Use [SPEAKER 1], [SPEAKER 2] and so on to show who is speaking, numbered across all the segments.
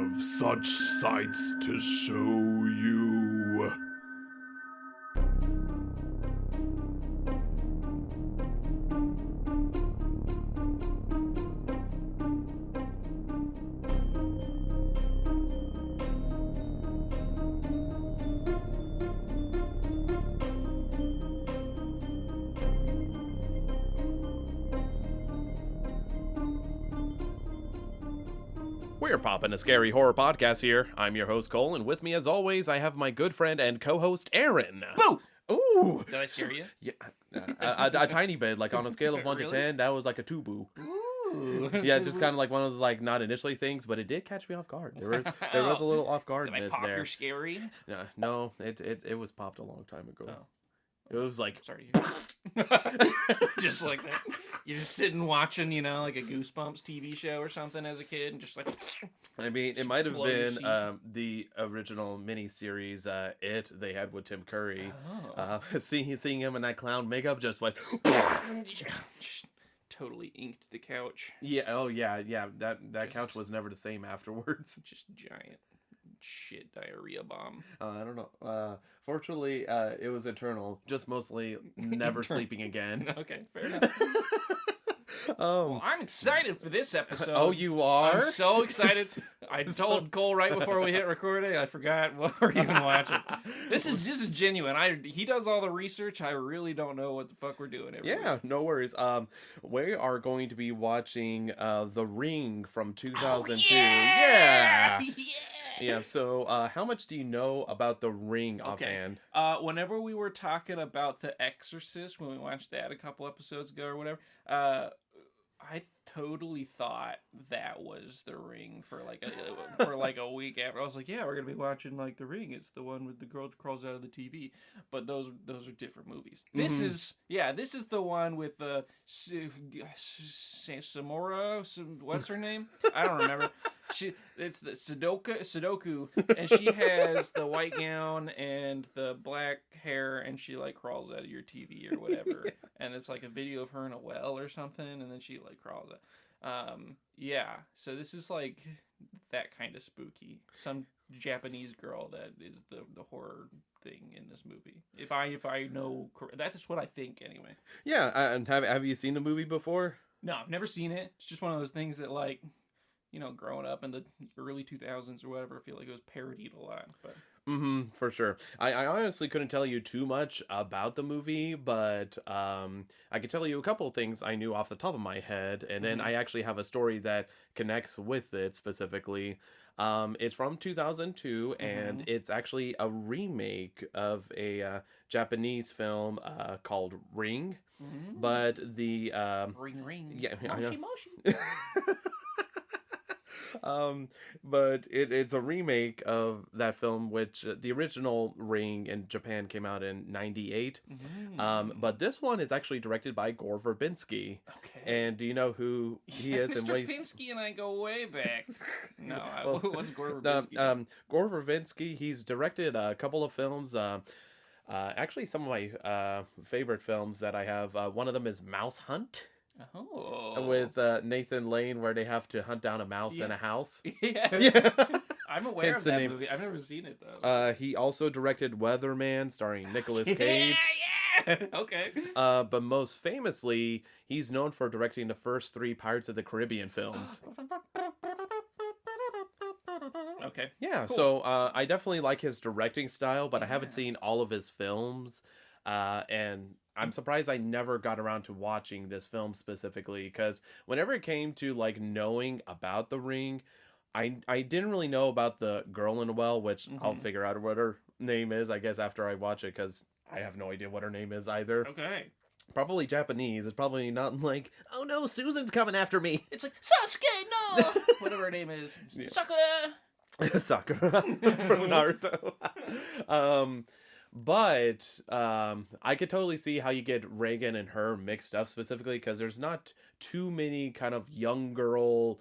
[SPEAKER 1] have such sights to show you.
[SPEAKER 2] We're Poppin the Scary horror podcast here. I'm your host, Coale, and with me, as always, I have my good friend and co-host, Aaron.
[SPEAKER 3] Boo!
[SPEAKER 2] Ooh!
[SPEAKER 3] Did I scare you?
[SPEAKER 2] Yeah, a tiny bit. Like, on a scale of 1 to
[SPEAKER 3] Really?
[SPEAKER 2] 10, that was like a 2 boo.
[SPEAKER 3] Ooh.
[SPEAKER 2] Yeah, just kind of like one of those, like, not initially things, but it did catch me off guard. There was a little off
[SPEAKER 3] Did I
[SPEAKER 2] guardness
[SPEAKER 3] pop
[SPEAKER 2] there.
[SPEAKER 3] your scary?
[SPEAKER 2] No, it was popped a long time ago.
[SPEAKER 3] Oh.
[SPEAKER 2] It was like...
[SPEAKER 3] Sorry. Just like that. You're just sitting watching, like a Goosebumps TV show or something as a kid, and just like...
[SPEAKER 2] I mean, it might have
[SPEAKER 3] blow your
[SPEAKER 2] been
[SPEAKER 3] seat.
[SPEAKER 2] the original miniseries, It, they had with Tim Curry.
[SPEAKER 3] Oh.
[SPEAKER 2] Seeing him in that clown makeup just went...
[SPEAKER 3] Just totally inked the couch.
[SPEAKER 2] Yeah, that couch was never the same afterwards.
[SPEAKER 3] Just giant shit diarrhea bomb.
[SPEAKER 2] I don't know. Fortunately, it was eternal. Just mostly never sleeping again.
[SPEAKER 3] Okay, fair enough. Well, I'm excited for this episode.
[SPEAKER 2] Oh, you are?
[SPEAKER 3] I'm so excited. I told Cole right before we hit recording. I forgot what we're even watching. This is genuine. He does all the research. I really don't know what the fuck we're doing.
[SPEAKER 2] Yeah, no worries. We are going to be watching The Ring from 2002.
[SPEAKER 3] Yeah!
[SPEAKER 2] Yeah. So, how much do you know about The Ring offhand?
[SPEAKER 3] Whenever we were talking about The Exorcist, when we watched that a couple episodes ago or whatever, I totally thought that was The Ring for like a week after. I was like, yeah, we're gonna be watching like The Ring. It's the one with the girl that crawls out of the TV. But those are different movies. This is the one with the Samora. What's her name? I don't remember. It's the Sudoku, and she has the white gown and the black hair, and she like crawls out of your TV or whatever, and it's like a video of her in a well or something, and then she like crawls out. Yeah. So this is like that kind of spooky. Some Japanese girl that is the horror thing in this movie. If I know, that's what I think anyway.
[SPEAKER 2] Yeah, and have you seen the movie before?
[SPEAKER 3] No, I've never seen it. It's just one of those things that like. Growing up in the early 2000s or whatever, I feel like it was parodied a lot. But
[SPEAKER 2] for sure. I honestly couldn't tell you too much about the movie, but I could tell you a couple of things I knew off the top of my head, and then I actually have a story that connects with it specifically. It's from 2002, and it's actually a remake of a Japanese film called Ring. But the...
[SPEAKER 3] Ring.
[SPEAKER 2] Yeah,
[SPEAKER 3] moshi, moshi.
[SPEAKER 2] But it's a remake of that film, which the original Ring in Japan came out in 98. But this one is actually directed by Gore Verbinski.
[SPEAKER 3] Okay.
[SPEAKER 2] And do you know who he is?
[SPEAKER 3] Mr.
[SPEAKER 2] And what
[SPEAKER 3] Verbinski and I go way back. No, what's Gore Verbinski?
[SPEAKER 2] Gore Verbinski, he's directed a couple of films. Actually, some of my favorite films that I have, one of them is Mouse Hunt.
[SPEAKER 3] Oh.
[SPEAKER 2] With Nathan Lane, where they have to hunt down a mouse in a house.
[SPEAKER 3] Yeah. I'm aware of that
[SPEAKER 2] name.
[SPEAKER 3] movie. I've never seen it, though.
[SPEAKER 2] He also directed Weatherman, starring Nicolas Cage.
[SPEAKER 3] Yeah. Okay.
[SPEAKER 2] But most famously, he's known for directing the first 3 Pirates of the Caribbean films.
[SPEAKER 3] Okay.
[SPEAKER 2] Yeah,
[SPEAKER 3] Cool.
[SPEAKER 2] so I definitely like his directing style, but I haven't seen all of his films. And I'm surprised I never got around to watching this film specifically, because whenever it came to like knowing about The Ring, I didn't really know about the girl in the well, which I'll figure out what her name is, I guess, after I watch it, because I have no idea what her name is either.
[SPEAKER 3] Okay.
[SPEAKER 2] Probably Japanese. It's probably not like, oh no, Susan's coming after me.
[SPEAKER 3] It's like, Sasuke, no! Whatever her name is.
[SPEAKER 2] Yeah.
[SPEAKER 3] Sakura!
[SPEAKER 2] Sakura from Naruto. But I could totally see how you get Reagan and her mixed up specifically, because there's not too many kind of young girl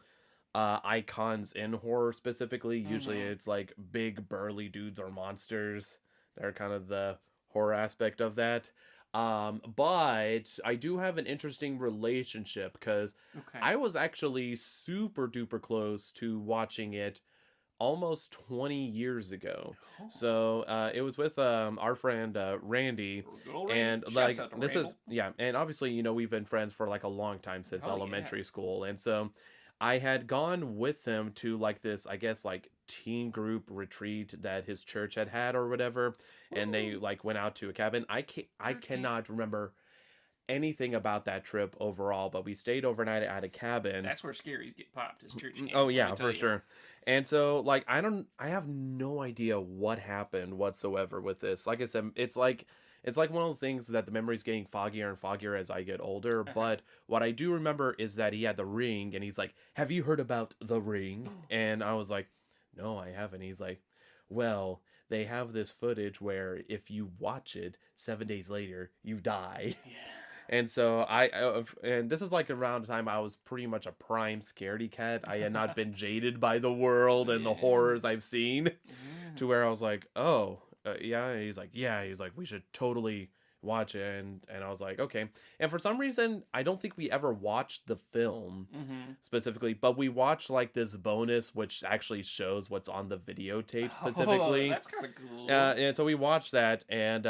[SPEAKER 2] icons in horror specifically. Usually it's like big burly dudes or monsters. They're kind of the horror aspect of that. But I do have an interesting relationship, because I was actually super duper close to watching it almost 20 years ago.
[SPEAKER 3] Oh.
[SPEAKER 2] So it was with our friend Randy.
[SPEAKER 3] Good old Randy.
[SPEAKER 2] And
[SPEAKER 3] Shouts
[SPEAKER 2] like
[SPEAKER 3] out to
[SPEAKER 2] this
[SPEAKER 3] Randall.
[SPEAKER 2] is yeah, and obviously we've been friends for like a long time since
[SPEAKER 3] Oh, yeah.
[SPEAKER 2] elementary school, and so I had gone with him to like this, I guess, like teen group retreat that his church had or whatever, and they
[SPEAKER 3] Ooh.
[SPEAKER 2] like went out to a cabin. I
[SPEAKER 3] Church camp.
[SPEAKER 2] cannot remember anything about that trip overall, but we stayed overnight at a cabin.
[SPEAKER 3] That's where scaries get popped. Is church camp.
[SPEAKER 2] Oh
[SPEAKER 3] let
[SPEAKER 2] yeah,
[SPEAKER 3] me tell
[SPEAKER 2] for
[SPEAKER 3] you.
[SPEAKER 2] sure. And so like I have no idea what happened whatsoever with this. Like I said, it's like one of those things that the memory's getting foggier and foggier as I get older. But what I do remember is that he had the ring, and he's like, "Have you heard about the ring?" And I was like, "No, I haven't." He's like, "Well, they have this footage where if you watch it 7 days later, you die."
[SPEAKER 3] Yeah.
[SPEAKER 2] And so and this is like around the time I was pretty much a prime scaredy cat. I had not been jaded by the world and the horrors I've seen, to where I was like, "Oh, yeah." And he's like, "Yeah." He's like, "We should totally watch it." And I was like, "Okay." And for some reason, I don't think we ever watched the film specifically, but we watched like this bonus, which actually shows what's on the videotape specifically.
[SPEAKER 3] Oh, that's kind of cool.
[SPEAKER 2] And so we watched that, and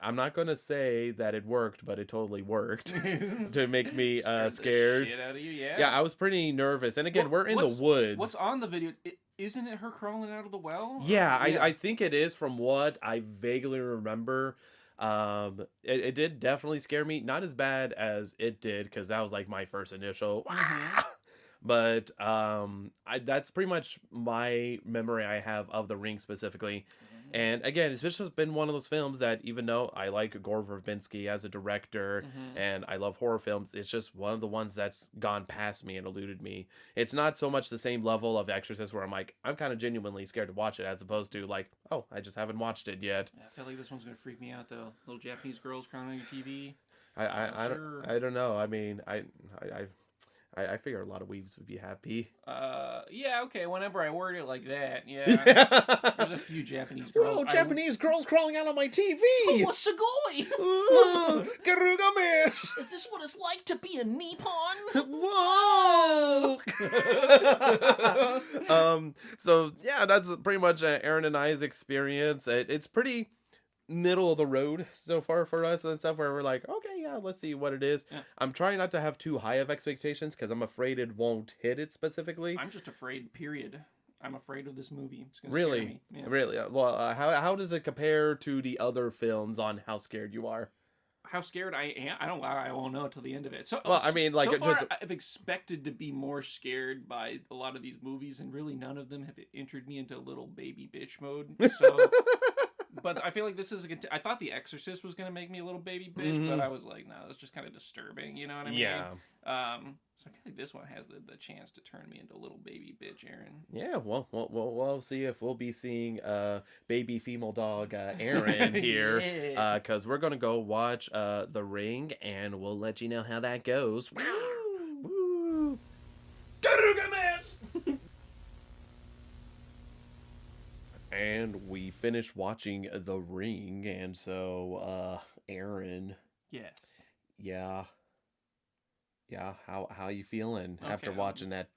[SPEAKER 2] I'm not gonna say that it worked, but it totally worked to make me scared.
[SPEAKER 3] The shit out of you, yeah.
[SPEAKER 2] Yeah, I was pretty nervous. And again, we're in the woods.
[SPEAKER 3] What's on the video? Isn't it her crawling out of the well?
[SPEAKER 2] Yeah, I think it is from what I vaguely remember. It did definitely scare me. Not as bad as it did, because that was like my first initial. But that's pretty much my memory I have of The Ring specifically. And again, it's just been one of those films that, even though I like Gore Verbinski as a director and I love horror films, it's just one of the ones that's gone past me and eluded me. It's not so much the same level of Exorcist where I'm like, I'm kind of genuinely scared to watch it, as opposed to like, oh, I just haven't watched it yet.
[SPEAKER 3] Yeah, I feel like this one's gonna freak me out though. Little Japanese girls crying on your TV.
[SPEAKER 2] I don't know. I mean, I figure a lot of weaves would be happy.
[SPEAKER 3] Yeah, okay. Whenever I word it like that, yeah. There's a few Japanese girls.
[SPEAKER 2] Whoa, Japanese girls crawling out on my TV!
[SPEAKER 3] Oh, what's Sugoi?
[SPEAKER 2] Ooh, Garugamish!
[SPEAKER 3] Is this what it's like to be a Nippon?
[SPEAKER 2] Whoa! So yeah, that's pretty much Aaron and I's experience. It's pretty middle of the road so far for us and stuff, where we're like, okay, yeah, let's see what it is.
[SPEAKER 3] Yeah.
[SPEAKER 2] I'm trying not to have too high of expectations, because I'm afraid it won't hit it specifically.
[SPEAKER 3] I'm just afraid, period. I'm afraid of this movie. It's gonna
[SPEAKER 2] Really?
[SPEAKER 3] scare me. Yeah.
[SPEAKER 2] Really? Well, how does it compare to the other films on how scared you are?
[SPEAKER 3] How scared I am? I won't know till the end of it. So,
[SPEAKER 2] Well, I mean, like,
[SPEAKER 3] so far,
[SPEAKER 2] just
[SPEAKER 3] I've expected to be more scared by a lot of these movies, and really none of them have entered me into little baby bitch mode. So, but I feel like this is I thought The Exorcist was gonna make me a little baby bitch, but I was like, no, that's just kind of disturbing. You know what I mean?
[SPEAKER 2] Yeah.
[SPEAKER 3] So I feel like this one has the chance to turn me into a little baby bitch, Aaron.
[SPEAKER 2] Yeah, well, we'll see if we'll be seeing baby female dog Aaron here,
[SPEAKER 3] Yeah.
[SPEAKER 2] because we're gonna go watch The Ring, and we'll let you know how that goes. Woo! And we finished watching The Ring, and so Aaron,
[SPEAKER 3] Yes.
[SPEAKER 2] yeah, how you feeling after
[SPEAKER 3] Okay,
[SPEAKER 2] watching that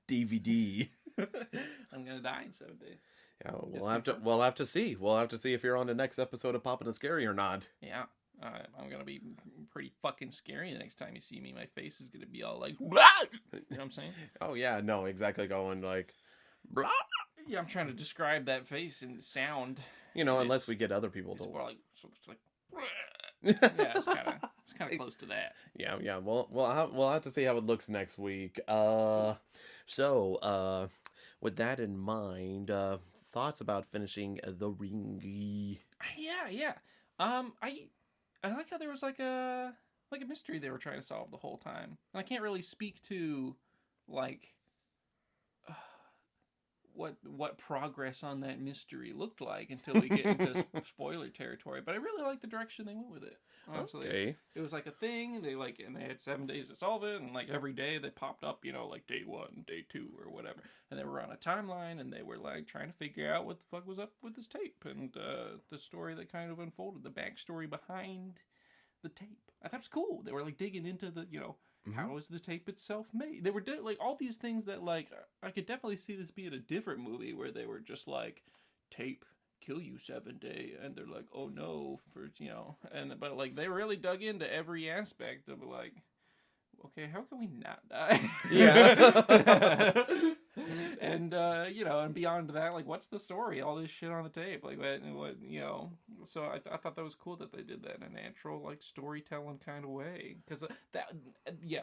[SPEAKER 2] DVD?
[SPEAKER 3] I'm gonna die in 7 days.
[SPEAKER 2] Yeah, we'll have to see. We'll have to see if you're on the next episode of Poppin the Scary or not.
[SPEAKER 3] Yeah. I'm gonna be pretty fucking scary the next time you see me. My face is gonna be all like, blah! You know what I'm saying?
[SPEAKER 2] Oh yeah, no, exactly. Going like, blah.
[SPEAKER 3] Yeah, I'm trying to describe that face in sound.
[SPEAKER 2] You know, unless
[SPEAKER 3] It's-
[SPEAKER 2] we get other people
[SPEAKER 3] It's
[SPEAKER 2] to.
[SPEAKER 3] more like, so it's like, yeah, it's kind of close to that.
[SPEAKER 2] Yeah. We'll have to see how it looks next week. So with that in mind, thoughts about finishing The Ring?
[SPEAKER 3] Yeah. I like how there was like a mystery they were trying to solve the whole time, and I can't really speak to like what progress on that mystery looked like until we get into spoiler territory. But I really like the direction they went with it. Honestly,
[SPEAKER 2] Okay.
[SPEAKER 3] it was like a thing. And they had 7 days to solve it, and like every day they popped up, like day 1, day 2, or whatever, and they were on a timeline, and they were like trying to figure out what the fuck was up with this tape, and the story that kind of unfolded, the backstory behind the tape. I thought it was cool. They were like digging into the How is the tape itself made? They were like all these things that like I could definitely see this being a different movie where they were just like tape kill you 7 day and they're like oh no for but like they really dug into every aspect of like okay how can we not die and and beyond that like what's the story all this shit on the tape like what so I thought that was cool that they did that in a natural like storytelling kind of way because that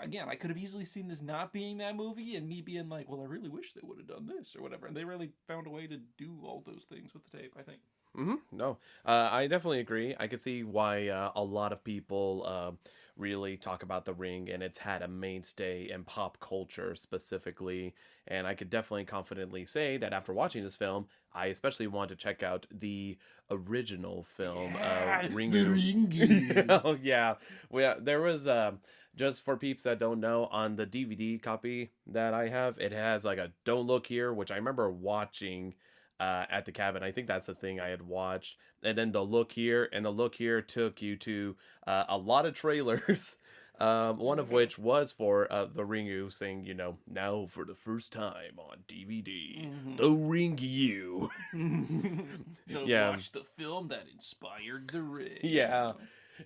[SPEAKER 3] again I could have easily seen this not being that movie and me being like well I really wish they would have done this or whatever and they really found a way to do all those things with the tape I think.
[SPEAKER 2] No, I definitely agree. I could see why a lot of people really talk about The Ring, and it's had a mainstay in pop culture specifically. And I could definitely confidently say that after watching this film, I especially want to check out the original film, Ringu. Oh, yeah. There was, just for peeps that don't know, on the DVD copy that I have, it has like a Don't Look Here, which I remember watching at the cabin. I think that's the thing I had watched. And then the Look Here, and the Look Here took you to a lot of trailers. One of which was for the Ringu saying, now for the first time on DVD, the Ringu.
[SPEAKER 3] Watch the film that inspired the Ring.
[SPEAKER 2] Yeah.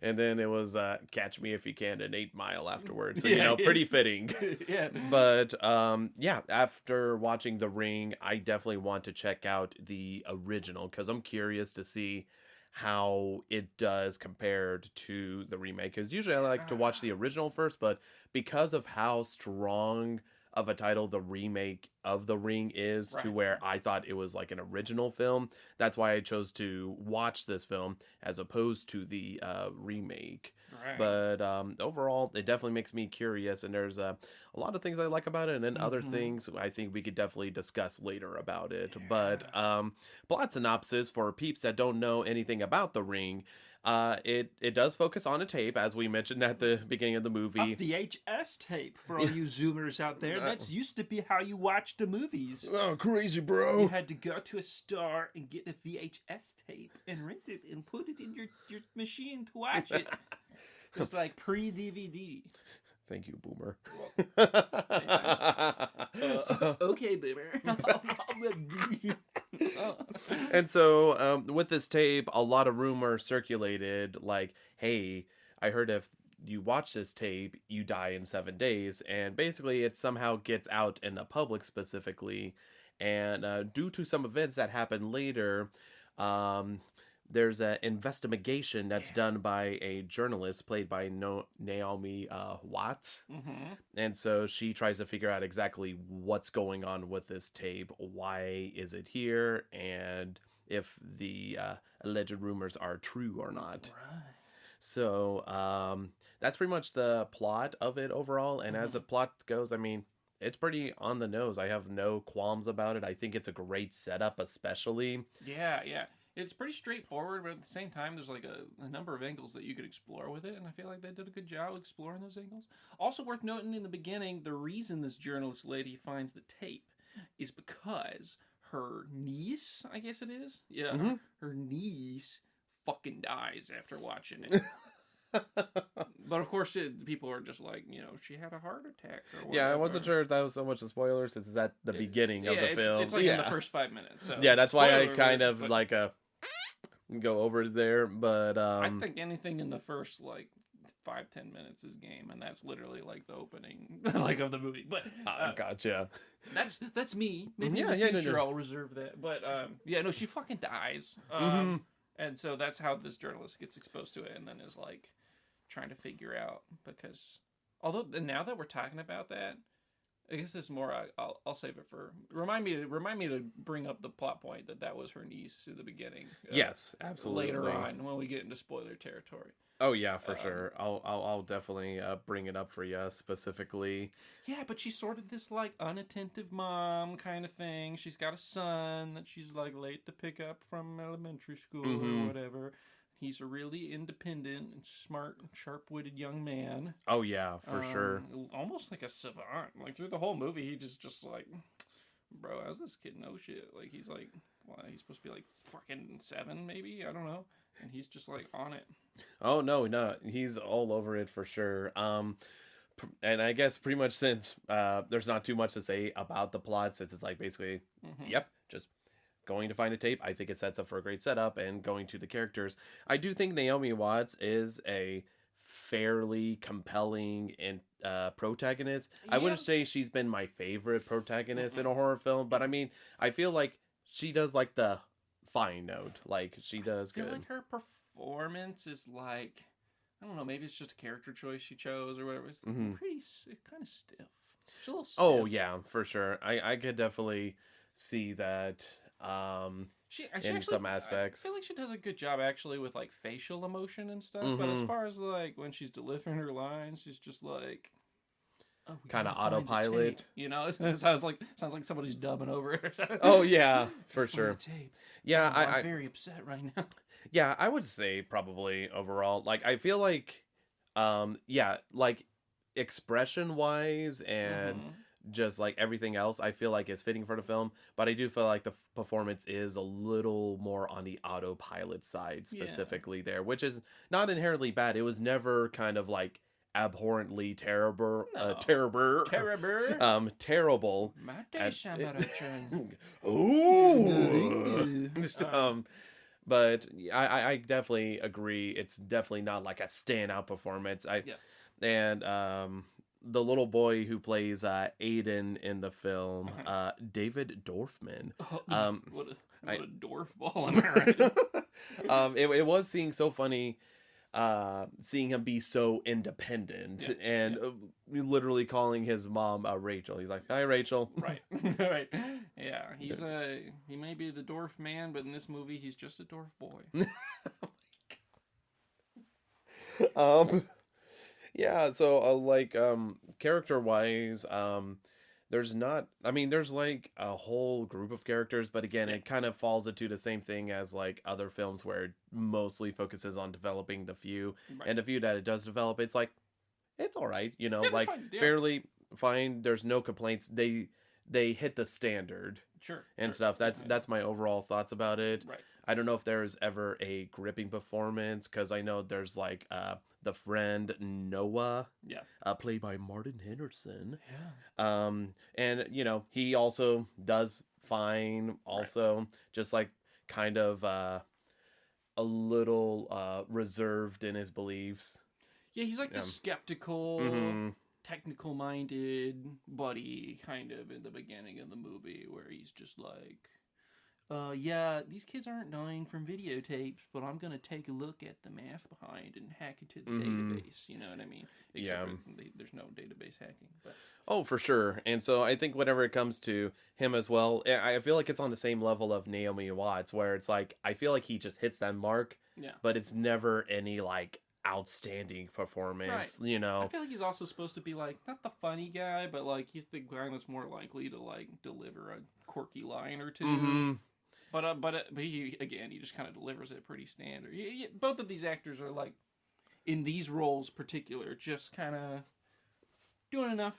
[SPEAKER 2] And then it was Catch Me If You Can and 8 Mile afterwards. So, pretty fitting.
[SPEAKER 3] Yeah.
[SPEAKER 2] But, after watching The Ring, I definitely want to check out the original because I'm curious to see how it does compared to the remake. Because usually I like to watch the original first, but because of how strong of a title the remake of The Ring is to where I thought it was like an original film, that's why I chose to watch this film as opposed to the remake. But overall, it definitely makes me curious, and there's a lot of things I like about it, and then other things I think we could definitely discuss later about it. But plot synopsis for peeps that don't know anything about The Ring. It does focus on a tape, as we mentioned at the beginning of the movie.
[SPEAKER 3] A VHS tape for all you Zoomers out there. That's used to be how you watched the movies.
[SPEAKER 2] Oh, crazy, bro!
[SPEAKER 3] You had to go to a store and get a VHS tape and rent it and put it in your machine to watch it. It's like pre-DVD.
[SPEAKER 2] Thank you, Boomer.
[SPEAKER 3] Okay, Boomer.
[SPEAKER 2] And so, with this tape, a lot of rumors circulated, like, hey, I heard if you watch this tape, you die in 7 days. And basically, it somehow gets out in the public specifically. And due to some events that happen later, there's an investigation that's done by a journalist played by Naomi Watts. And so she tries to figure out exactly what's going on with this tape. Why is it here? And if the alleged rumors are true or not. Right. So that's pretty much the plot of it overall. And as the plot goes, I mean, it's pretty on the nose. I have no qualms about it. I think it's a great setup, especially.
[SPEAKER 3] Yeah. It's pretty straightforward, but at the same time, there's like a number of angles that you could explore with it, and I feel like they did a good job exploring those angles. Also worth noting in the beginning, the reason this journalist lady finds the tape is because her niece, I guess it is? Yeah, her niece fucking dies after watching it. But of course, people are just like, she had a heart attack or whatever.
[SPEAKER 2] Yeah, I wasn't sure if that was so much a spoiler since it's at the beginning of the film.
[SPEAKER 3] It's like in the first 5 minutes. So
[SPEAKER 2] yeah, that's why I kind of like go over there. But
[SPEAKER 3] I think anything in the first 5-10 minutes is game, and that's literally like the opening of the movie. But
[SPEAKER 2] gotcha.
[SPEAKER 3] That's me. Maybe in the future I'll reserve that. But she fucking dies. And so that's how this journalist gets exposed to it, and then is like trying to figure out because now that we're talking about that, I guess it's more. I'll save it for remind me to bring up the plot point that was her niece in the beginning.
[SPEAKER 2] Yes, absolutely.
[SPEAKER 3] Later on when we get into spoiler territory.
[SPEAKER 2] Oh yeah, for sure. I'll definitely bring it up for you specifically.
[SPEAKER 3] Yeah, but she's sort of this unattentive mom kind of thing. She's got a son that she's late to pick up from elementary school or whatever. He's a really independent and smart and sharp-witted young man.
[SPEAKER 2] Oh yeah, for sure.
[SPEAKER 3] Almost like a savant. Through the whole movie, he just bro, how's this kid know shit? He's he's supposed to be fucking 7 maybe? I don't know. And he's just on it.
[SPEAKER 2] Oh no, he's all over it for sure. and I guess pretty much since there's not too much to say about the plot, since it's like basically, yep, just going to find a tape. I think it sets up for a great setup, and going to the characters. I do think Naomi Watts is a fairly compelling and protagonist. I wouldn't say she's been my favorite protagonist in a horror film, but I mean, I feel like she does like the fine note. Like she does
[SPEAKER 3] I feel
[SPEAKER 2] good.
[SPEAKER 3] like her performance is like, I don't know, maybe it's just a character choice she chose or whatever. It's pretty kind of stiff. She's a little stiff.
[SPEAKER 2] Oh yeah, for sure. I could definitely see that.
[SPEAKER 3] She
[SPEAKER 2] in
[SPEAKER 3] actually,
[SPEAKER 2] some aspects.
[SPEAKER 3] I feel like she does a good job actually with like facial emotion and stuff. But as far as like when she's delivering her lines, she's just like, oh,
[SPEAKER 2] kind of
[SPEAKER 3] gotta find the
[SPEAKER 2] autopilot.
[SPEAKER 3] tape. You know, it sounds like somebody's dubbing over it or something.
[SPEAKER 2] Oh yeah, for
[SPEAKER 3] Find
[SPEAKER 2] sure.
[SPEAKER 3] the tape.
[SPEAKER 2] Yeah,
[SPEAKER 3] I'm
[SPEAKER 2] I
[SPEAKER 3] very upset right now.
[SPEAKER 2] yeah, I would say probably overall. Like I feel like, yeah, like expression wise and just like everything else, I feel like is fitting for the film. But I do feel like the performance is a little more on the autopilot side specifically there, which is not inherently bad. It was never kind of like abhorrently terrible, terrible. Ooh. But I definitely agree. It's definitely not like a standout performance. And the little boy who plays Aiden in the film, David Dorfman.
[SPEAKER 3] What a dwarf ball, am I right?
[SPEAKER 2] It was so funny seeing him be so independent and literally calling his mom Rachel. He's like, "Hi, Rachel."
[SPEAKER 3] Right. Right. Yeah, he may be the dwarf man, but in this movie he's just a dwarf boy.
[SPEAKER 2] Yeah, so like character wise, there's like a whole group of characters, but again, it kind of falls into the same thing as like other films where it mostly focuses on developing the few, and the few that it does develop, it's like it's all right, you know, like fine, fairly fine. There's no complaints. They hit the standard, stuff. That's my overall thoughts about it.
[SPEAKER 3] Right.
[SPEAKER 2] I don't know if there's ever a gripping performance, because I know there's like the friend Noah, played by Martin Henderson, and you know he also does fine, also just like kind of a little reserved in his beliefs.
[SPEAKER 3] Yeah, he's like the skeptical, technical minded buddy kind of in the beginning of the movie, where he's just like, yeah, these kids aren't dying from videotapes, but I'm going to take a look at the math behind and hack into the database. You know what I mean? Except there's no database hacking. But.
[SPEAKER 2] Oh, for sure. And so I think whenever it comes to him as well, I feel like it's on the same level of Naomi Watts, where it's like, I feel like he just hits that mark, but it's never any like outstanding performance, you know.
[SPEAKER 3] I feel like he's also supposed to be like not the funny guy, but like he's the guy that's more likely to like deliver a quirky line or two. But he just kind of delivers it pretty standard. Both of these actors are like in these roles particular, just kind of doing enough.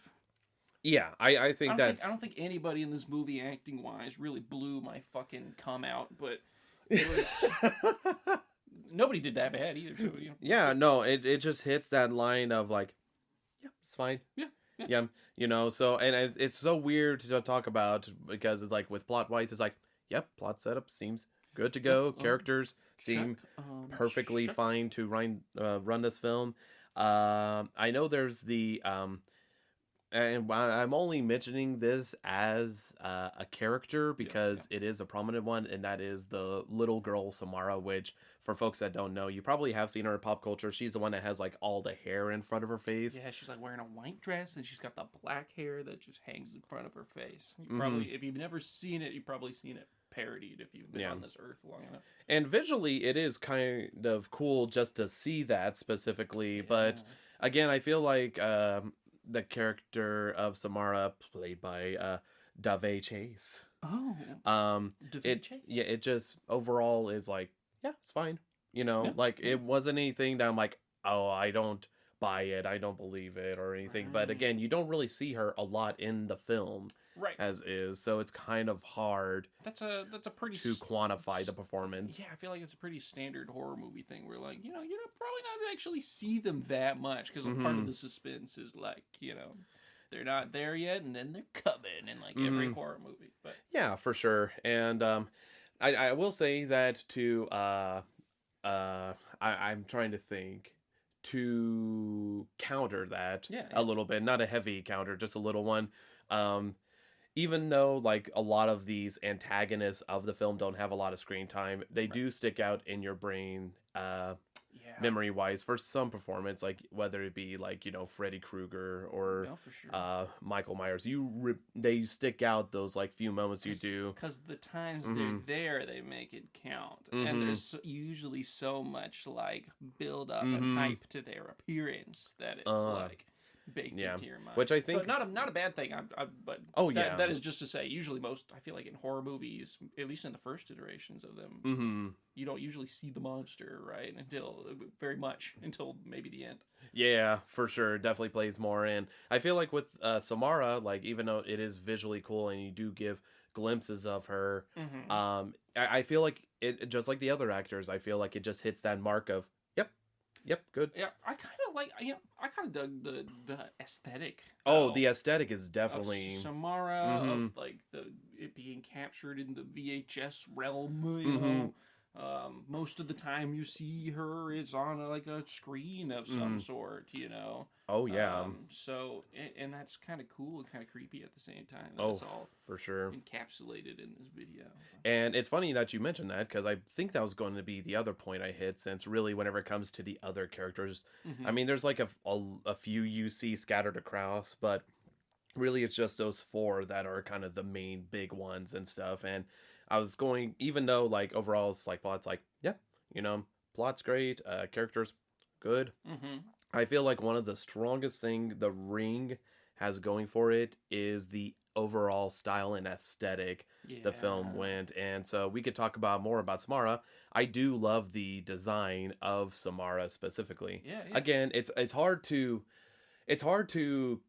[SPEAKER 2] Yeah, I think
[SPEAKER 3] I don't think anybody in this movie acting wise really blew my fucking cum out, but it was. Nobody did that bad either. So, you know.
[SPEAKER 2] Yeah, no, it just hits that line of like, yeah, it's fine. Yeah, you know. So, and it's so weird to talk about, because it's like with plot wise, it's like, yep, plot setup seems good to go. Characters seem perfectly fine to run this film. I know there's the and I'm only mentioning this as a character because it is a prominent one, and that is the little girl Samara, which for folks that don't know, you probably have seen her in pop culture. She's the one that has like all the hair in front of her face.
[SPEAKER 3] Yeah, she's like wearing a white dress, and she's got the black hair that just hangs in front of her face. You probably, if you've never seen it, you've probably seen it parodied if you've been on this earth long enough. And
[SPEAKER 2] visually, it is kind of cool just to see that specifically. But again, I feel like the character of Samara, played by Dave Chase.
[SPEAKER 3] Dave Chase.
[SPEAKER 2] Yeah, it just overall is like, yeah, it's fine. You know, like it wasn't anything that I'm like, oh, I don't buy it. I don't believe it or anything. But again, you don't really see her a lot in the film
[SPEAKER 3] Right.
[SPEAKER 2] as is, so it's kind of hard
[SPEAKER 3] That's a pretty
[SPEAKER 2] to quantify the performance.
[SPEAKER 3] Yeah, I feel like it's a pretty standard horror movie thing where, like, you're probably not actually see them that much because part of the suspense is, like, they're not there yet and then they're coming in, like, every horror movie. But
[SPEAKER 2] Yeah, for sure. And I will say that I'm trying to think to counter that
[SPEAKER 3] Yeah,
[SPEAKER 2] a little bit, not a heavy counter, just a little one. Even though like a lot of these antagonists of the film don't have a lot of screen time, they do stick out in your brain memory wise for some performance, like whether it be like Freddy Krueger or
[SPEAKER 3] for sure.
[SPEAKER 2] Michael Myers. They stick out those like few moments you do,
[SPEAKER 3] because the times they're there, they make it count, and there's usually so much like build up and hype to their appearance that it's like baked into your mind.
[SPEAKER 2] Which I think
[SPEAKER 3] so not a bad thing. But that is just to say, usually I feel like in horror movies, at least in the first iterations of them, you don't usually see the monster right until maybe the end. Yeah,
[SPEAKER 2] for sure, definitely plays more in. I feel like with Samara, like even though it is visually cool and you do give glimpses of her, I feel like it just like the other actors. I feel like it just hits that mark of Yep, good.
[SPEAKER 3] Yeah, I kind of dug the aesthetic.
[SPEAKER 2] The aesthetic is definitely
[SPEAKER 3] of Samara, of like it being captured in the VHS realm. Most of the time you see her, it's on a screen of some sort.
[SPEAKER 2] Oh yeah.
[SPEAKER 3] And that's kind of cool and kind of creepy at the same time.
[SPEAKER 2] It's
[SPEAKER 3] all
[SPEAKER 2] for sure
[SPEAKER 3] encapsulated in this video.
[SPEAKER 2] And it's funny that you mentioned that because I think that was going to be the other point I hit. Since really, whenever it comes to the other characters, I mean, there's like a few you see scattered across, but really it's just those four that are kind of the main big ones and stuff. And I was going, even though like overall it's like plot's like plot's great, characters good. I feel like one of the strongest thing The Ring has going for it is the overall style and aesthetic the film went. And so we could talk more about Samara. I do love the design of Samara specifically. Again, it's hard to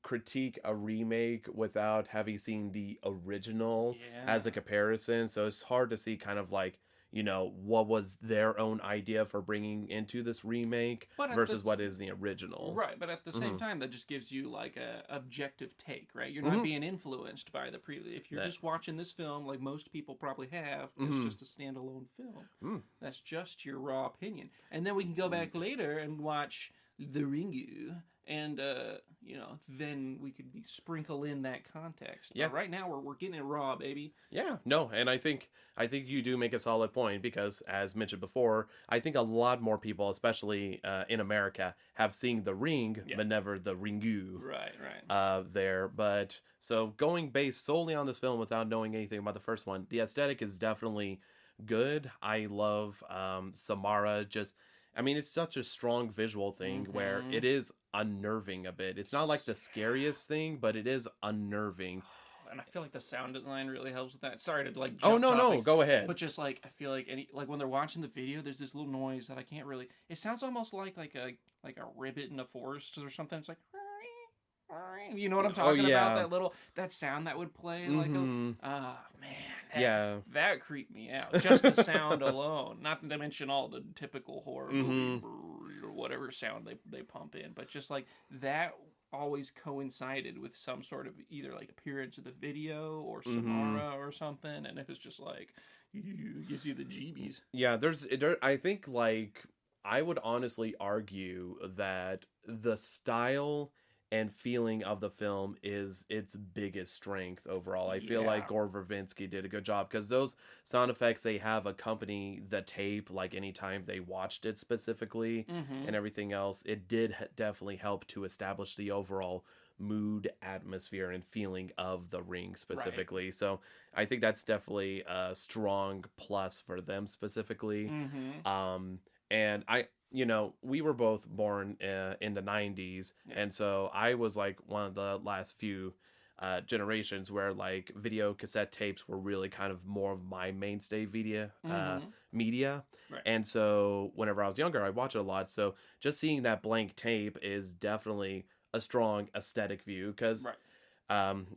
[SPEAKER 2] critique a remake without having seen the original as a comparison. So it's hard to see kind of like what was their own idea for bringing into this remake versus what is the original.
[SPEAKER 3] Right, but at the same time, that just gives you like a objective take, right? You're not being influenced by the if you're just watching this film, like most people probably have, it's just a standalone film. That's just your raw opinion. And then we can go back later and watch The Ringu, and then we could sprinkle in that context. But right now we're getting it raw, baby.
[SPEAKER 2] Yeah, no, and I think you do make a solid point because, as mentioned before, I think a lot more people, especially in America, have seen The Ring, but never The Ringu.
[SPEAKER 3] Right.
[SPEAKER 2] There, but so going based solely on this film without knowing anything about the first one, the aesthetic is definitely good. I love Samara. It's such a strong visual thing where it is unnerving a bit. It's not like the scariest thing, but it is unnerving.
[SPEAKER 3] And I feel like the sound design really helps with that. Sorry to like jump
[SPEAKER 2] Oh, no,
[SPEAKER 3] topics,
[SPEAKER 2] go ahead.
[SPEAKER 3] But just like I feel like when they're watching the video, there's this little noise that I can't really. It sounds almost like a ribbit in a forest or something. It's like. You know what I'm talking about? That sound that would play man. That creeped me out. Just the sound alone. Not to mention all the typical horror movie or whatever sound they pump in, but just like that always coincided with some sort of either like appearance of the video or Samara or something, and it was just like you see the jeebies.
[SPEAKER 2] Yeah, I think like I would honestly argue that the style and feeling of the film is its biggest strength overall. I feel like Gore Verbinski did a good job because those sound effects they have accompany the tape, like anytime they watched it specifically and everything else. It did definitely help to establish the overall mood, atmosphere, and feeling of The Ring specifically. Right. So I think that's definitely a strong plus for them specifically. And we were both born in the 90s, and so I was like one of the last few generations where like video cassette tapes were really kind of more of my mainstay media.
[SPEAKER 3] Right.
[SPEAKER 2] And so whenever I was younger, I watched it a lot. So just seeing that blank tape is definitely a strong aesthetic view because
[SPEAKER 3] Right.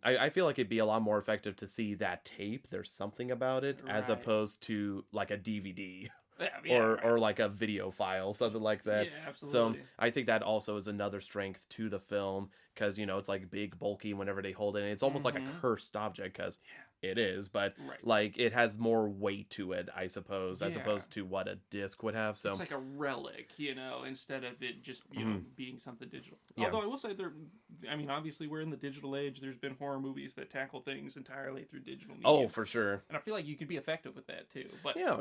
[SPEAKER 2] I feel like it'd be a lot more effective to see that tape. There's something about it as
[SPEAKER 3] Right.
[SPEAKER 2] opposed to like a DVD
[SPEAKER 3] Yeah,
[SPEAKER 2] or like a video file, something like that.
[SPEAKER 3] Yeah,
[SPEAKER 2] So
[SPEAKER 3] absolutely.
[SPEAKER 2] I think that also is another strength to the film because, you know, it's like big, bulky whenever they hold it. And it's almost like a cursed object because it is, but
[SPEAKER 3] Right.
[SPEAKER 2] like it has more weight to it, I suppose, as
[SPEAKER 3] Yeah.
[SPEAKER 2] opposed to what a disc would have. So
[SPEAKER 3] It's like a relic, you know, instead of it just, you know, being something digital.
[SPEAKER 2] Yeah.
[SPEAKER 3] Although I will say I mean, obviously we're in the digital age. There's been horror movies that tackle things entirely through digital media.
[SPEAKER 2] oh, for sure.
[SPEAKER 3] And I feel like you could be effective with that too. But
[SPEAKER 2] Yeah,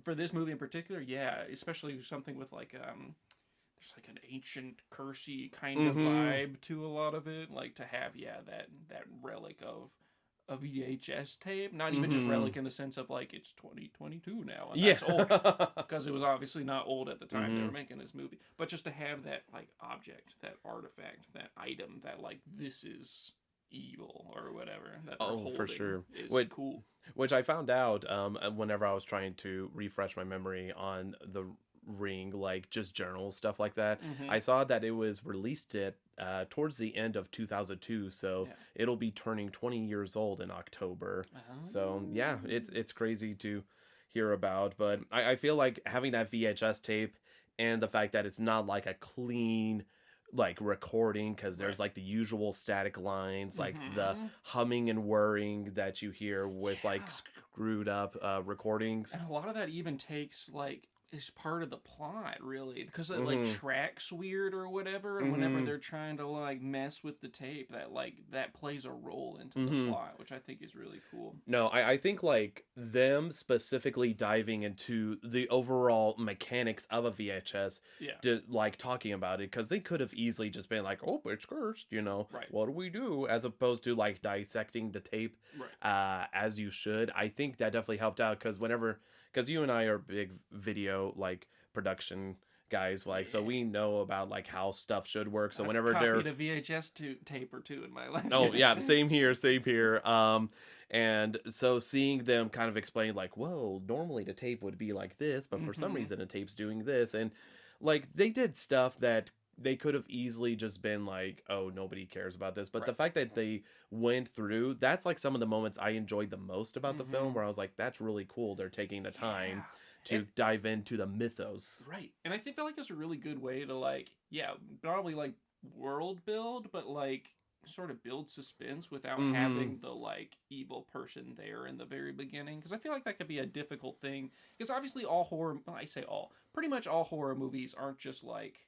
[SPEAKER 3] for this movie in particular, yeah, especially something with like there's like an ancient cursey kind of vibe to a lot of it. Like to have that relic of a VHS tape, not even just relic in the sense of like it's 2022 now and that's old because it was obviously not old at the time they were making this movie, but just to have that like object, that artifact, that item, that like this is evil or whatever that they're holding
[SPEAKER 2] for sure.
[SPEAKER 3] is cool.
[SPEAKER 2] Which I found out whenever I was trying to refresh my memory on the Ring, like just journal stuff like that. I saw that it was released towards the end of 2002, so it'll be turning 20 years old in October. So yeah, it's crazy to hear about, but I feel like having that VHS tape and the fact that it's not like a clean like recording because there's like the usual static lines, like the humming and whirring that you hear with like screwed up recordings.
[SPEAKER 3] And a lot of that even takes like is part of the plot, really, because it like tracks weird or whatever, and whenever they're trying to like mess with the tape, that plays a role into the plot, which I think is really cool.
[SPEAKER 2] No, I think like them specifically diving into the overall mechanics of a VHS, like talking about it, because they could have easily just been like, oh, it's cursed, you know, what do we do? As opposed to like dissecting the tape as you should. I think that definitely helped out because you and I are big video like production guys, like so we know about like how stuff should work. So whenever they're
[SPEAKER 3] copied a VHS tape or two in my life.
[SPEAKER 2] Oh yeah, same here. And so seeing them kind of explain like, well, normally the tape would be like this, but for some reason the tape's doing this, and like they did stuff that they could have easily just been like, oh, nobody cares about this. But the fact that they went through, that's like some of the moments I enjoyed the most about the film, where I was like, that's really cool. They're taking the time to dive into the mythos.
[SPEAKER 3] Right. And I think that like is a really good way to like, not only like world build, but like sort of build suspense without having the like evil person there in the very beginning. Because I feel like that could be a difficult thing. Because obviously pretty much all horror movies aren't just like,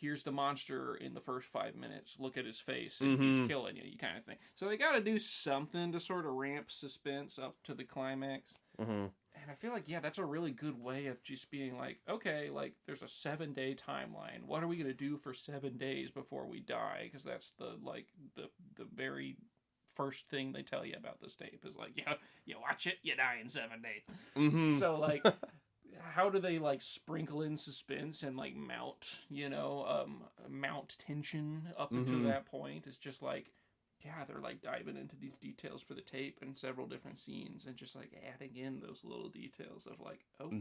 [SPEAKER 3] here's the monster in the first 5 minutes, look at his face and he's killing you kind of thing. So they got to do something to sort of ramp suspense up to the climax. And I feel like that's a really good way of just being like, okay, like there's a 7-day timeline, what are we going to do for 7 days before we die? Because that's the very first thing they tell you about this tape is like, you watch it, you die in 7 days. So like how do they like sprinkle in suspense and like mount tension up until that point? It's just like, they're like diving into these details for the tape and several different scenes and just like adding in those little details of like, oh,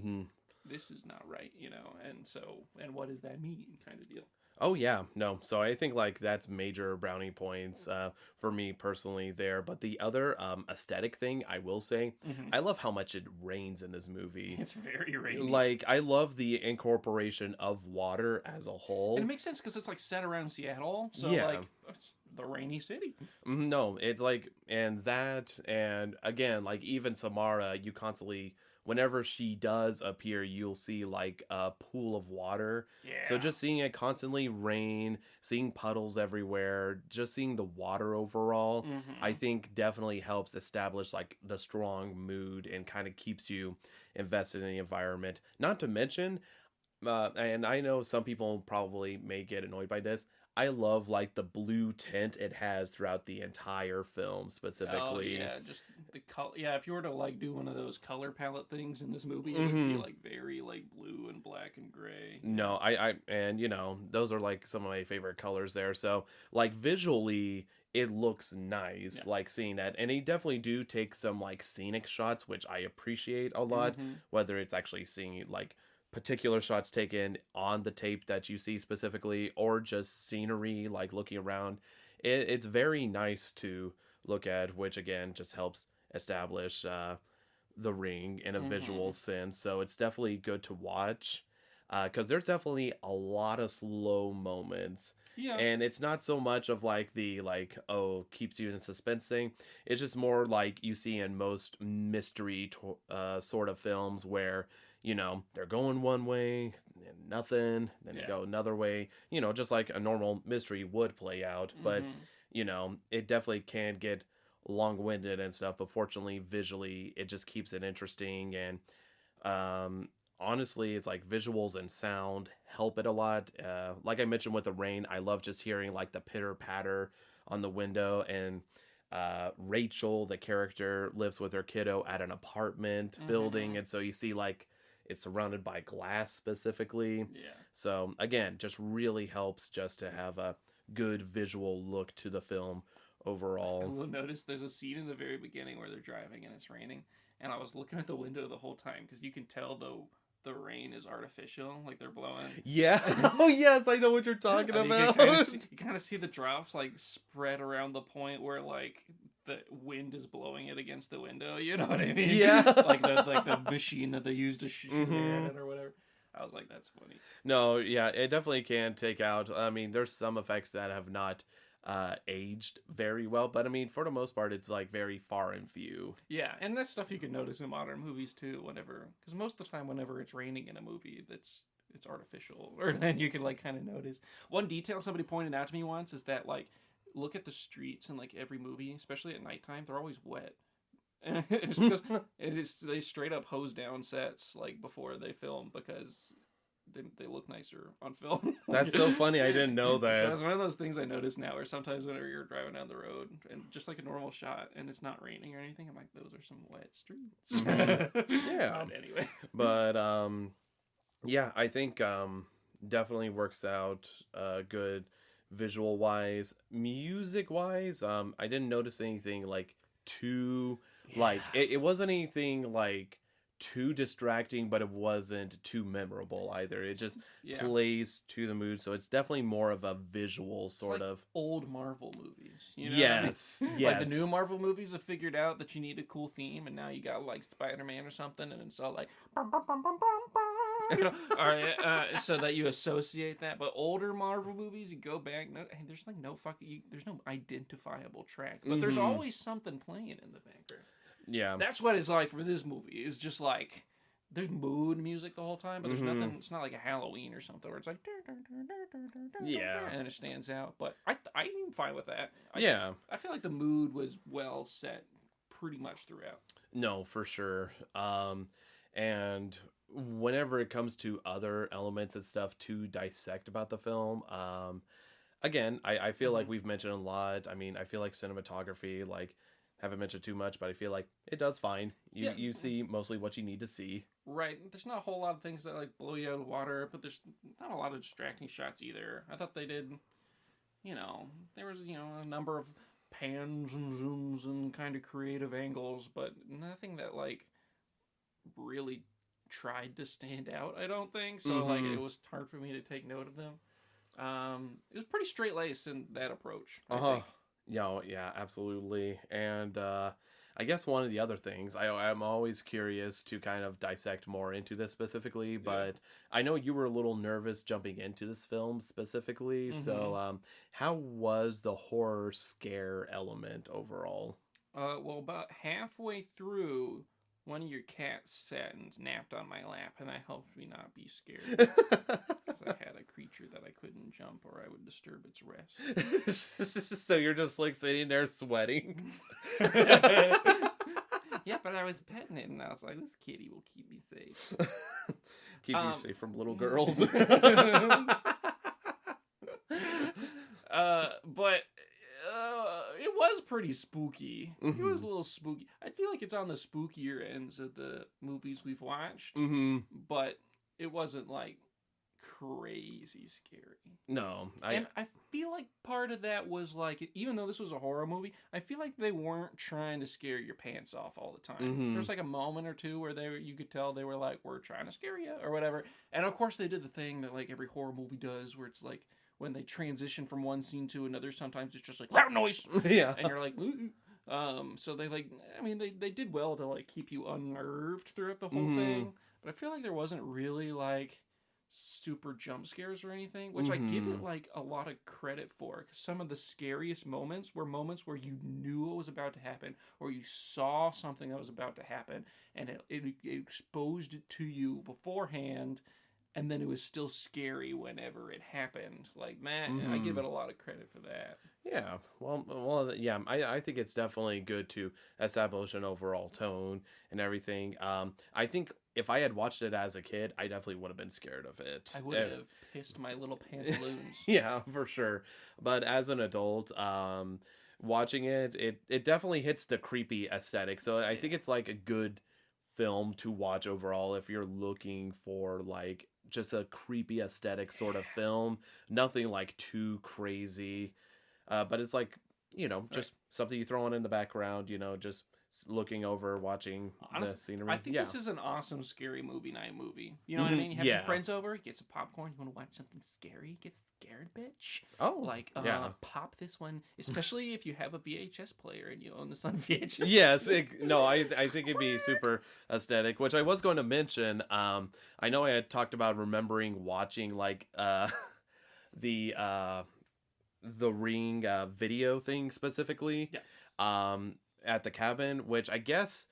[SPEAKER 3] this is not right, you know, and what does that mean kind of deal.
[SPEAKER 2] Oh yeah, no. So I think like that's major brownie points for me personally there. But the other aesthetic thing I will say, I love how much it rains in this movie.
[SPEAKER 3] It's very rainy.
[SPEAKER 2] Like I love the incorporation of water as a whole.
[SPEAKER 3] And it makes sense because it's like set around Seattle, so like it's the rainy city.
[SPEAKER 2] No, it's like and again like even Samara, you constantly. Whenever she does appear, you'll see like a pool of water. So just seeing it constantly rain, seeing puddles everywhere, just seeing the water overall, I think definitely helps establish like the strong mood and kind of keeps you invested in the environment. Not to mention, and I know some people probably may get annoyed by this, I love like the blue tint it has throughout the entire film specifically.
[SPEAKER 3] Oh, just the color. Yeah, if you were to like do one of those color palette things in this movie, it would be like very like blue and black and gray.
[SPEAKER 2] No, I and you know, those are like some of my favorite colors there. So like visually it looks nice,
[SPEAKER 3] Yeah.
[SPEAKER 2] like seeing that. And they definitely do take some like scenic shots, which I appreciate a lot, whether it's actually seeing like particular shots taken on the tape that you see specifically, or just scenery, like looking around. It's very nice to look at, which again just helps establish the Ring in a visual sense. So it's definitely good to watch, because there's definitely a lot of slow moments.
[SPEAKER 3] Yeah.
[SPEAKER 2] And it's not so much of like the like, oh, keeps you in suspense thing. It's just more like you see in most mystery sort of films where, you know, they're going one way and nothing, then you go another way, you know, just like a normal mystery would play out. But, you know, it definitely can get long-winded and stuff, but fortunately visually it just keeps it interesting. And honestly, it's like visuals and sound help it a lot. Like I mentioned with the rain, I love just hearing like the pitter patter on the window. And Rachel, the character, lives with her kiddo at an apartment building, and so you see like it's surrounded by glass specifically.
[SPEAKER 3] Yeah.
[SPEAKER 2] So again, just really helps just to have a good visual look to the film overall.
[SPEAKER 3] I will notice there's a scene in the very beginning where they're driving and it's raining, and I was looking at the window the whole time because you can tell the rain is artificial, like they're blowing.
[SPEAKER 2] Yeah. Oh yes, I know what you're talking about.
[SPEAKER 3] You kind of see the drops like spread around the point where like the wind is blowing it against the window. You know what I mean?
[SPEAKER 2] Yeah.
[SPEAKER 3] like the machine that they use to shoot at it or whatever. I was like, that's funny.
[SPEAKER 2] No, yeah, it definitely can take out. I mean, there's some effects that have not aged very well, but I mean, for the most part, it's like very far in view.
[SPEAKER 3] Yeah, and that's stuff you can notice in modern movies too. Because most of the time, whenever it's raining in a movie, it's artificial, or then you can like kind of notice. One detail somebody pointed out to me once is that like, look at the streets in like every movie, especially at nighttime, they're always wet. And it's because they straight up hose down sets like before they film because they look nicer on film.
[SPEAKER 2] That's so funny. I didn't know that.
[SPEAKER 3] So it's one of those things I notice now where sometimes whenever you're driving down the road and just like a normal shot and it's not raining or anything, I'm like, those are some wet streets.
[SPEAKER 2] Yeah.
[SPEAKER 3] But anyway.
[SPEAKER 2] But yeah, I think definitely works out good visual wise. Music wise, I didn't notice anything like too like it wasn't anything like too distracting, but it wasn't too memorable either. It just plays to the mood, so it's definitely more of a visual sort of
[SPEAKER 3] old Marvel movies. You know
[SPEAKER 2] yes,
[SPEAKER 3] what I mean?
[SPEAKER 2] yes.
[SPEAKER 3] Like the new Marvel movies have figured out that you need a cool theme, and now you got like Spider-Man or something, and it's all like bum, bum, bum, bum, bum, bum, you know, so that you associate that. But older Marvel movies, you go back, there's like there's no identifiable track, but there's always something playing in the background.
[SPEAKER 2] Yeah.
[SPEAKER 3] That's what it's like for this movie. It's just like there's mood music the whole time, but there's nothing. It's not like a Halloween or something where it's like and it stands out. But I'm fine with that. I feel like the mood was well set pretty much throughout.
[SPEAKER 2] No, for sure. And whenever it comes to other elements and stuff to dissect about the film, again, I feel like we've mentioned a lot. I mean, I feel like cinematography, like, haven't mentioned too much, but I feel like it does fine. You see mostly what you need to see.
[SPEAKER 3] Right. There's not a whole lot of things that like blow you out of the water, but there's not a lot of distracting shots either. I thought they did, there was, a number of pans and zooms and kind of creative angles, but nothing that like really tried to stand out, I don't think. So like it was hard for me to take note of them. It was pretty straight-laced in that approach, I think.
[SPEAKER 2] Yeah, absolutely. And I guess one of the other things, I'm always curious to kind of dissect more into this specifically, but I know you were a little nervous jumping into this film specifically. So how was the horror scare element overall?
[SPEAKER 3] Well, about halfway through, one of your cats sat and napped on my lap, and that helped me not be scared. Because I had a creature that I couldn't jump or I would disturb its rest.
[SPEAKER 2] So you're just like sitting there sweating?
[SPEAKER 3] Yeah, but I was petting it, and I was like, this kitty will keep me safe.
[SPEAKER 2] Keep you safe from little girls.
[SPEAKER 3] But it was pretty spooky. It was a little spooky. I feel like it's on the spookier ends of the movies we've watched, but it wasn't like crazy scary.
[SPEAKER 2] No,
[SPEAKER 3] And I feel like part of that was like, even though this was a horror movie, I feel like they weren't trying to scare your pants off all the time.
[SPEAKER 2] Mhm.
[SPEAKER 3] There was like a moment or two where you could tell they were like, we're trying to scare you or whatever. And of course they did the thing that like every horror movie does, where it's like when they transition from one scene to another, sometimes it's just like loud noise.
[SPEAKER 2] yeah.
[SPEAKER 3] And you're like, ooh. So they like, I mean, they did well to like keep you unnerved throughout the whole thing. But I feel like there wasn't really like super jump scares or anything, which I give it like a lot of credit for, because some of the scariest moments were moments where you knew what was about to happen, or you saw something that was about to happen, and it exposed it to you beforehand, and then it was still scary whenever it happened. Like, man, I give it a lot of credit for that.
[SPEAKER 2] Yeah, well, yeah. I think it's definitely good to establish an overall tone and everything. I think if I had watched it as a kid, I definitely would have been scared of it.
[SPEAKER 3] I would have pissed my little pantaloons.
[SPEAKER 2] Yeah, for sure. But as an adult, watching it definitely hits the creepy aesthetic. So I think it's like a good film to watch overall if you're looking for like just a creepy aesthetic sort of film. Nothing like too crazy. But it's like, just something you throw on in the background, just looking over, watching the scenery.
[SPEAKER 3] I think this is an awesome scary movie night movie. You know what I mean? You have some friends over, get some popcorn, you want to watch something scary, get scared, bitch.
[SPEAKER 2] Oh,
[SPEAKER 3] like, pop this one, especially if you have a VHS player and you own this on VHS.
[SPEAKER 2] Yes, I think it'd be super aesthetic, which I was going to mention. I know I had talked about remembering watching like the Ring video thing specifically at the cabin, which I guess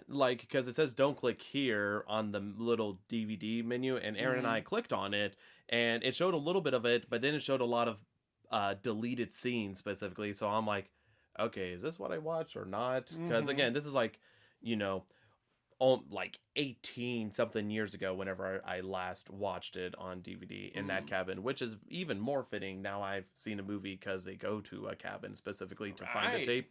[SPEAKER 2] like because it says don't click here on the little DVD menu, and Aaron and I clicked on it and it showed a little bit of it, but then it showed a lot of deleted scenes specifically. So I'm like, okay, is this what I watched or not? Because again, this is like, like 18 something years ago whenever I last watched it on DVD in that cabin, which is even more fitting now I've seen a movie because they go to a cabin specifically to find the tape.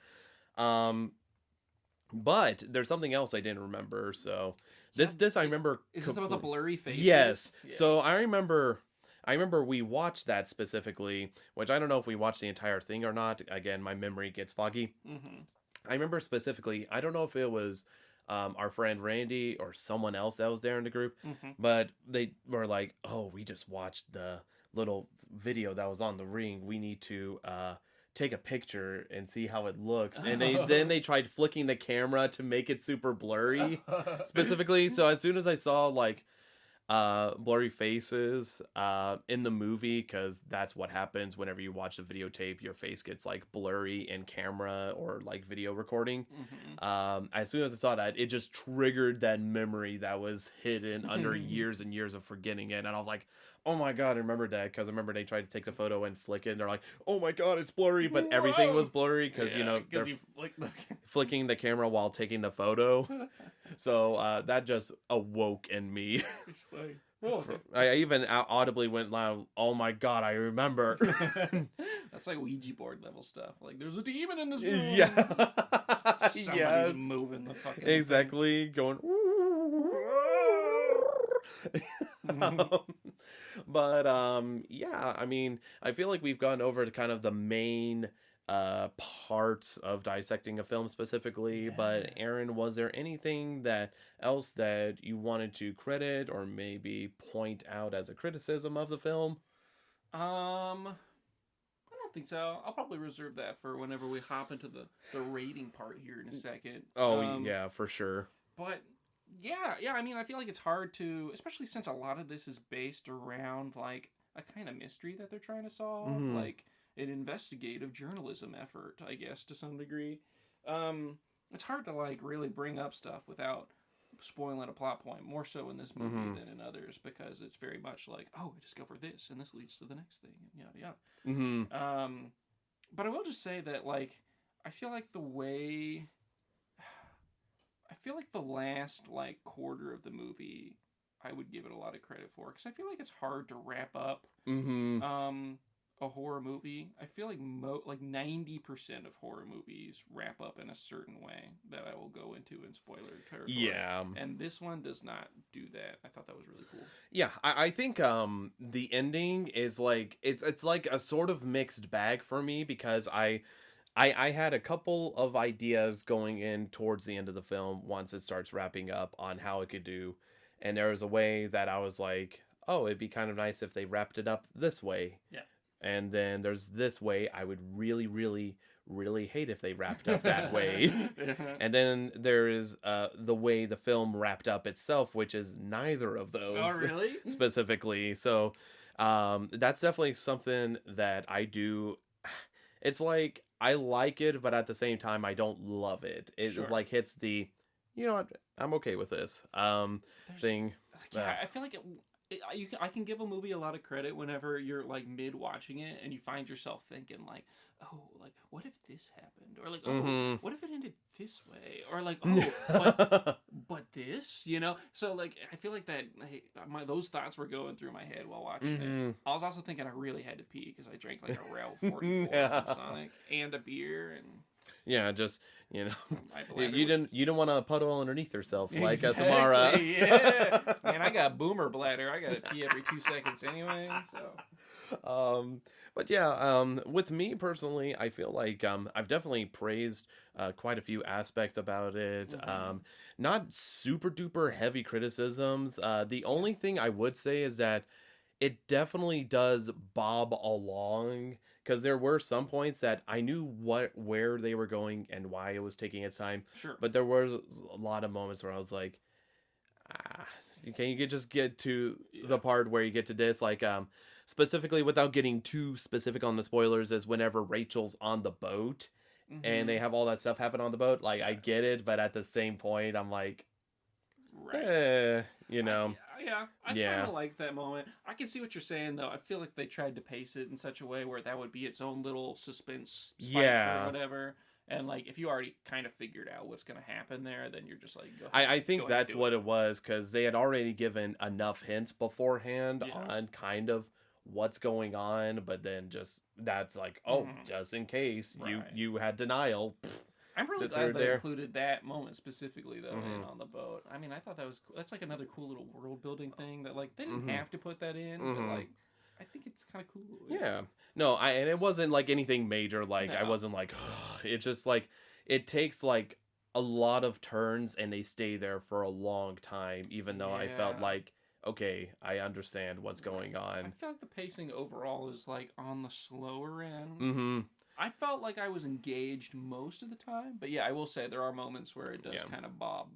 [SPEAKER 2] But there's something else I didn't remember. So this I remember.
[SPEAKER 3] Is this about the blurry faces?
[SPEAKER 2] Yes. Yeah. So I remember we watched that specifically, which I don't know if we watched the entire thing or not. Again, my memory gets foggy. I remember specifically, I don't know if it was our friend Randy or someone else that was there in the group, but they were like, oh, we just watched the little video that was on the Ring. We need to take a picture and see how it looks. And then they tried flicking the camera to make it super blurry specifically. So as soon as I saw like blurry faces in the movie, because that's what happens whenever you watch the videotape, your face gets like blurry in camera or like video recording. As soon as I saw that, it just triggered that memory that was hidden under years and years of forgetting it, and I was like, oh my god, I remember that, because I remember they tried to take the photo and flick it and they're like, oh my god, it's blurry, but everything was blurry because they're flicking the camera while taking the photo. So that just awoke in me. I even audibly went loud, oh my god, I remember.
[SPEAKER 3] That's like Ouija board level stuff. Like, there's a demon in this room.
[SPEAKER 2] Yeah.
[SPEAKER 3] Somebody's moving the fucking
[SPEAKER 2] exactly
[SPEAKER 3] thing.
[SPEAKER 2] Going but yeah, I mean, I feel like we've gone over to kind of the main parts of dissecting a film specifically, but Aaron, was there anything else that you wanted to credit or maybe point out as a criticism of the film?
[SPEAKER 3] I don't think so. I'll probably reserve that for whenever we hop into the rating part here in a second.
[SPEAKER 2] Yeah, for sure.
[SPEAKER 3] But yeah, I mean, I feel like it's hard to, especially since a lot of this is based around like a kind of mystery that they're trying to solve, like an investigative journalism effort, I guess, to some degree. It's hard to like really bring up stuff without spoiling a plot point, more so in this movie than in others, because it's very much like, oh, we discover this and this leads to the next thing, and yada yada. But I will just say that like I feel like the last like quarter of the movie I would give it a lot of credit for, because I feel like it's hard to wrap up a horror movie, I feel like 90% of horror movies wrap up in a certain way that I will go into in spoiler territory.
[SPEAKER 2] Yeah.
[SPEAKER 3] And this one does not do that. I thought that was really cool.
[SPEAKER 2] Yeah, I think the ending is like it's like a sort of mixed bag for me because I had a couple of ideas going in towards the end of the film once it starts wrapping up on how it could do. And there was a way that I was like, oh, it'd be kind of nice if they wrapped it up this way.
[SPEAKER 3] Yeah.
[SPEAKER 2] And then there's this way I would really, really, really hate if they wrapped up that way. And then there is the way the film wrapped up itself, which is neither of those.
[SPEAKER 3] Oh, really?
[SPEAKER 2] Specifically. So that's definitely something that I do. It's like I like it, but at the same time I don't love it. It
[SPEAKER 3] Sure.
[SPEAKER 2] like hits the, you know what, I'm okay with this thing.
[SPEAKER 3] Yeah, I feel like I can give a movie a lot of credit whenever you're like mid watching it and you find yourself thinking like, oh, like what if this happened, or like, oh, what if it ended this way, or like, oh, but this, you know. So like I feel like that those thoughts were going through my head while watching it. I was also thinking I really had to pee because I drank like a Route 44 from Sonic and a beer and.
[SPEAKER 2] Yeah, just, you know, you didn't want to puddle underneath yourself like
[SPEAKER 3] exactly,
[SPEAKER 2] Samara.
[SPEAKER 3] Yeah, man, I got boomer bladder. I got to pee every 2 seconds anyway. So,
[SPEAKER 2] but yeah, with me personally, I feel like I've definitely praised quite a few aspects about it. Not super duper heavy criticisms. The only thing I would say is that it definitely does bob along. Because there were some points that I knew where they were going and why it was taking its time.
[SPEAKER 3] Sure.
[SPEAKER 2] But there was a lot of moments where I was like, can you just get to the part where you get to this? Like, specifically, without getting too specific on the spoilers, is whenever Rachel's on the boat and they have all that stuff happen on the boat. Like, I get it, but at the same point, I'm like, you know.
[SPEAKER 3] I kind of like that moment. I can see what you're saying, though. I feel like they tried to pace it in such a way where that would be its own little suspense spike or whatever. And, like, if you already kind of figured out what's going to happen there, then you're just like, go ahead.
[SPEAKER 2] I think that's what it was, because they had already given enough hints beforehand on kind of what's going on, but then just, that's like, oh, just in case you had denial.
[SPEAKER 3] I'm really glad they included that moment specifically, though, in on the boat. I mean, I thought that was cool. That's like another cool little world building thing that, like, they didn't have to put that in, but, like, I think it's kind of cool.
[SPEAKER 2] Yeah. No, and it wasn't like anything major. Like, I wasn't like, it's just like, it takes like a lot of turns and they stay there for a long time, even though I felt like, okay, I understand what's going on.
[SPEAKER 3] I feel like the pacing overall is like on the slower end. I felt like I was engaged most of the time, but yeah, I will say there are moments where it does kind of bob.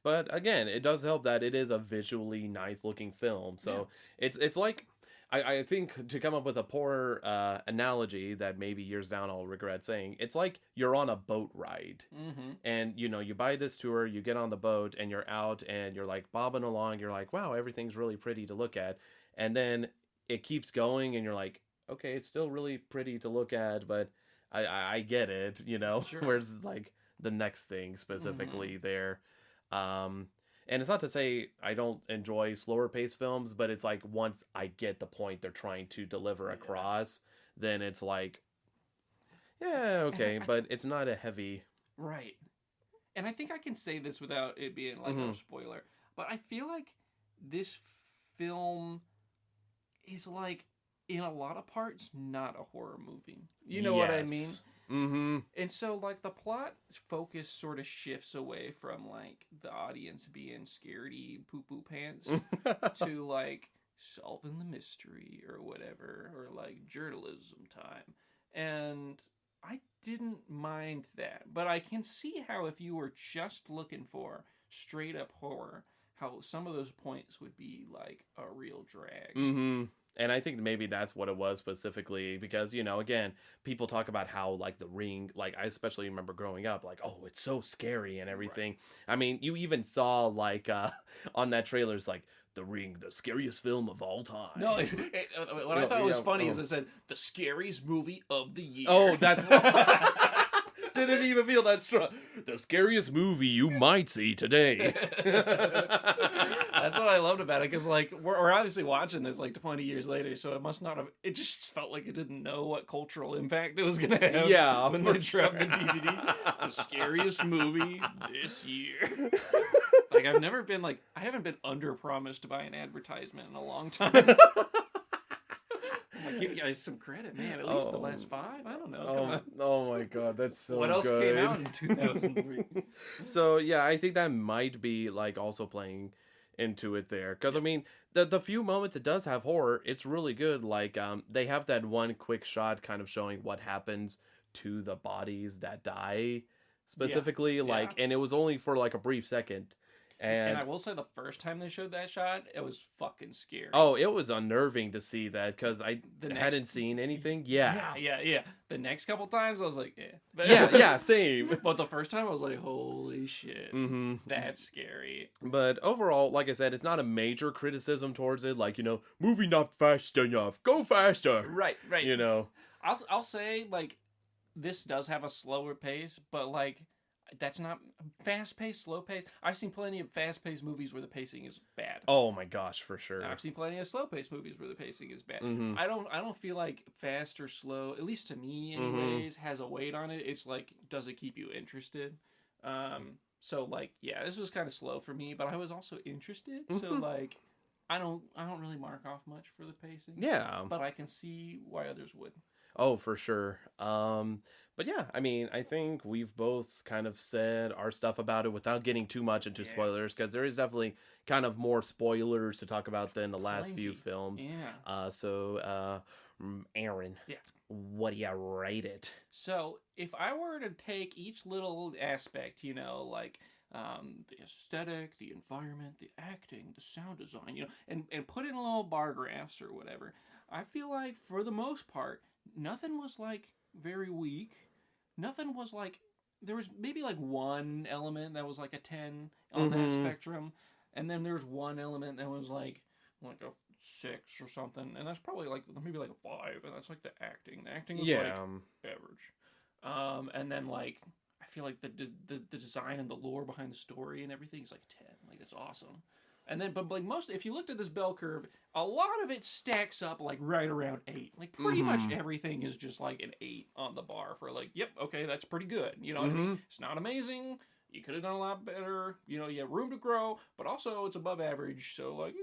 [SPEAKER 3] But
[SPEAKER 2] again, it does help that it is a visually nice looking film. So it's like, I think to come up with a poor analogy that maybe years down I'll regret saying, it's like you're on a boat ride. And, you know, you buy this tour, you get on the boat and you're out and you're like bobbing along. You're like, wow, everything's really pretty to look at. And then it keeps going and you're like, okay, it's still really pretty to look at, but I get it, you know. Sure. Where's like the next thing specifically there. And it's not to say I don't enjoy slower paced films, but it's like once I get the point they're trying to deliver across, then it's like, yeah, okay, but it's not a heavy.
[SPEAKER 3] Right. And I think I can say this without it being like a spoiler, but I feel like this film is like, in a lot of parts, not a horror movie. You know what I mean? And so, like, the plot focus sort of shifts away from, like, the audience being scaredy poo-poo pants to, like, solving the mystery or whatever, or, like, journalism time. And I didn't mind that. But I can see how if you were just looking for straight-up horror, how some of those points would be, like, a real drag.
[SPEAKER 2] And I think maybe that's what it was specifically because, you know, again, people talk about how, like, The Ring, like, I especially remember growing up, like, oh, it's so scary and everything. Right. I mean, you even saw, like, on that trailer's, like, The Ring, the scariest film of all time.
[SPEAKER 3] No, what I thought was funny is it said, the scariest movie of the year.
[SPEAKER 2] Oh, that's Didn't even feel that strong. The scariest movie you might see today.
[SPEAKER 3] That's what I loved about it, because like we're obviously watching this like 20 years later, so it must not have. It just felt like it didn't know what cultural impact it was gonna have.
[SPEAKER 2] Yeah,
[SPEAKER 3] when they dropped the DVD, the scariest movie this year. Like I haven't been under promised by an advertisement in a long time. I'm like, give you guys some credit, man. At least the last 5. I don't know. Come on.
[SPEAKER 2] Oh my god, that's so
[SPEAKER 3] What else
[SPEAKER 2] good.
[SPEAKER 3] came out in 2003?
[SPEAKER 2] So yeah, I think that might be like also playing into it there, because I mean the few moments it does have horror, it's really good. Like they have that one quick shot kind of showing what happens to the bodies that die specifically, like, and it was only for like a brief second.
[SPEAKER 3] And I will say, the first time they showed that shot, it was fucking scary.
[SPEAKER 2] Oh, it was unnerving to see that, because I hadn't seen anything. Yeah.
[SPEAKER 3] The next couple times, I was like, eh. But,
[SPEAKER 2] yeah, same.
[SPEAKER 3] But the first time, I was like, holy shit, that's scary.
[SPEAKER 2] But overall, like I said, it's not a major criticism towards it. Like, movie not fast enough. Go faster.
[SPEAKER 3] Right.
[SPEAKER 2] I'll
[SPEAKER 3] say, like, this does have a slower pace, but, like, that's not fast-paced, slow-paced. I've seen plenty of fast-paced movies where the pacing is bad.
[SPEAKER 2] Oh my gosh, for sure.
[SPEAKER 3] I've seen plenty of slow-paced movies where the pacing is bad.
[SPEAKER 2] Mm-hmm.
[SPEAKER 3] I don't feel like fast or slow, at least to me anyways, has a weight on it. It's like, does it keep you interested? So like, yeah, this was kind of slow for me, but I was also interested. So like, I don't really mark off much for the pacing.
[SPEAKER 2] Yeah.
[SPEAKER 3] But I can see why others would.
[SPEAKER 2] Oh, for sure. But yeah, I mean, I think we've both kind of said our stuff about it without getting too much into spoilers, because there is definitely kind of more spoilers to talk about than the last few films.
[SPEAKER 3] Yeah.
[SPEAKER 2] So, Aaron.
[SPEAKER 3] Yeah.
[SPEAKER 2] What do you rate it?
[SPEAKER 3] So, if I were to take each little aspect, like the aesthetic, the environment, the acting, the sound design, and put in little bar graphs or whatever, I feel like for the most part, nothing was like very weak. Nothing was like, there was maybe like one element that was like a 10 on that spectrum, and then there's one element that was like a 6 or something, and that's probably like maybe like a 5, and that's like the acting. The acting was like average. And then like I feel like the design and the lore behind the story and everything is like a 10. Like, that's awesome. And then, but like if you looked at this bell curve, a lot of it stacks up like right around 8. Like, pretty much everything is just like an 8 on the bar for like, yep, okay, that's pretty good. You know what I mean? It's not amazing. You could have done a lot better. You have room to grow, but also it's above average. So like,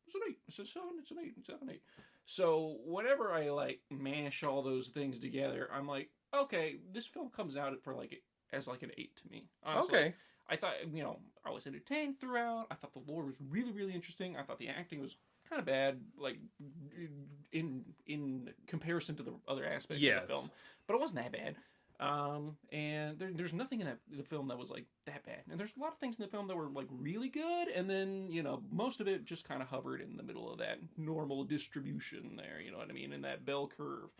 [SPEAKER 3] it's an 8. It's a 7. It's an 8. It's 7, 8. So whenever I like mash all those things together, I'm like, okay, this film comes out as like an 8 to me. Honestly. Okay. I thought, I was entertained throughout. I thought the lore was really, really interesting. I thought the acting was kind of bad, like, in comparison to the other aspects of the film. But it wasn't that bad. And there's nothing in the film that was, like, that bad. And there's a lot of things in the film that were, like, really good. And then, most of it just kind of hovered in the middle of that normal distribution there, you know what I mean, in that bell curve.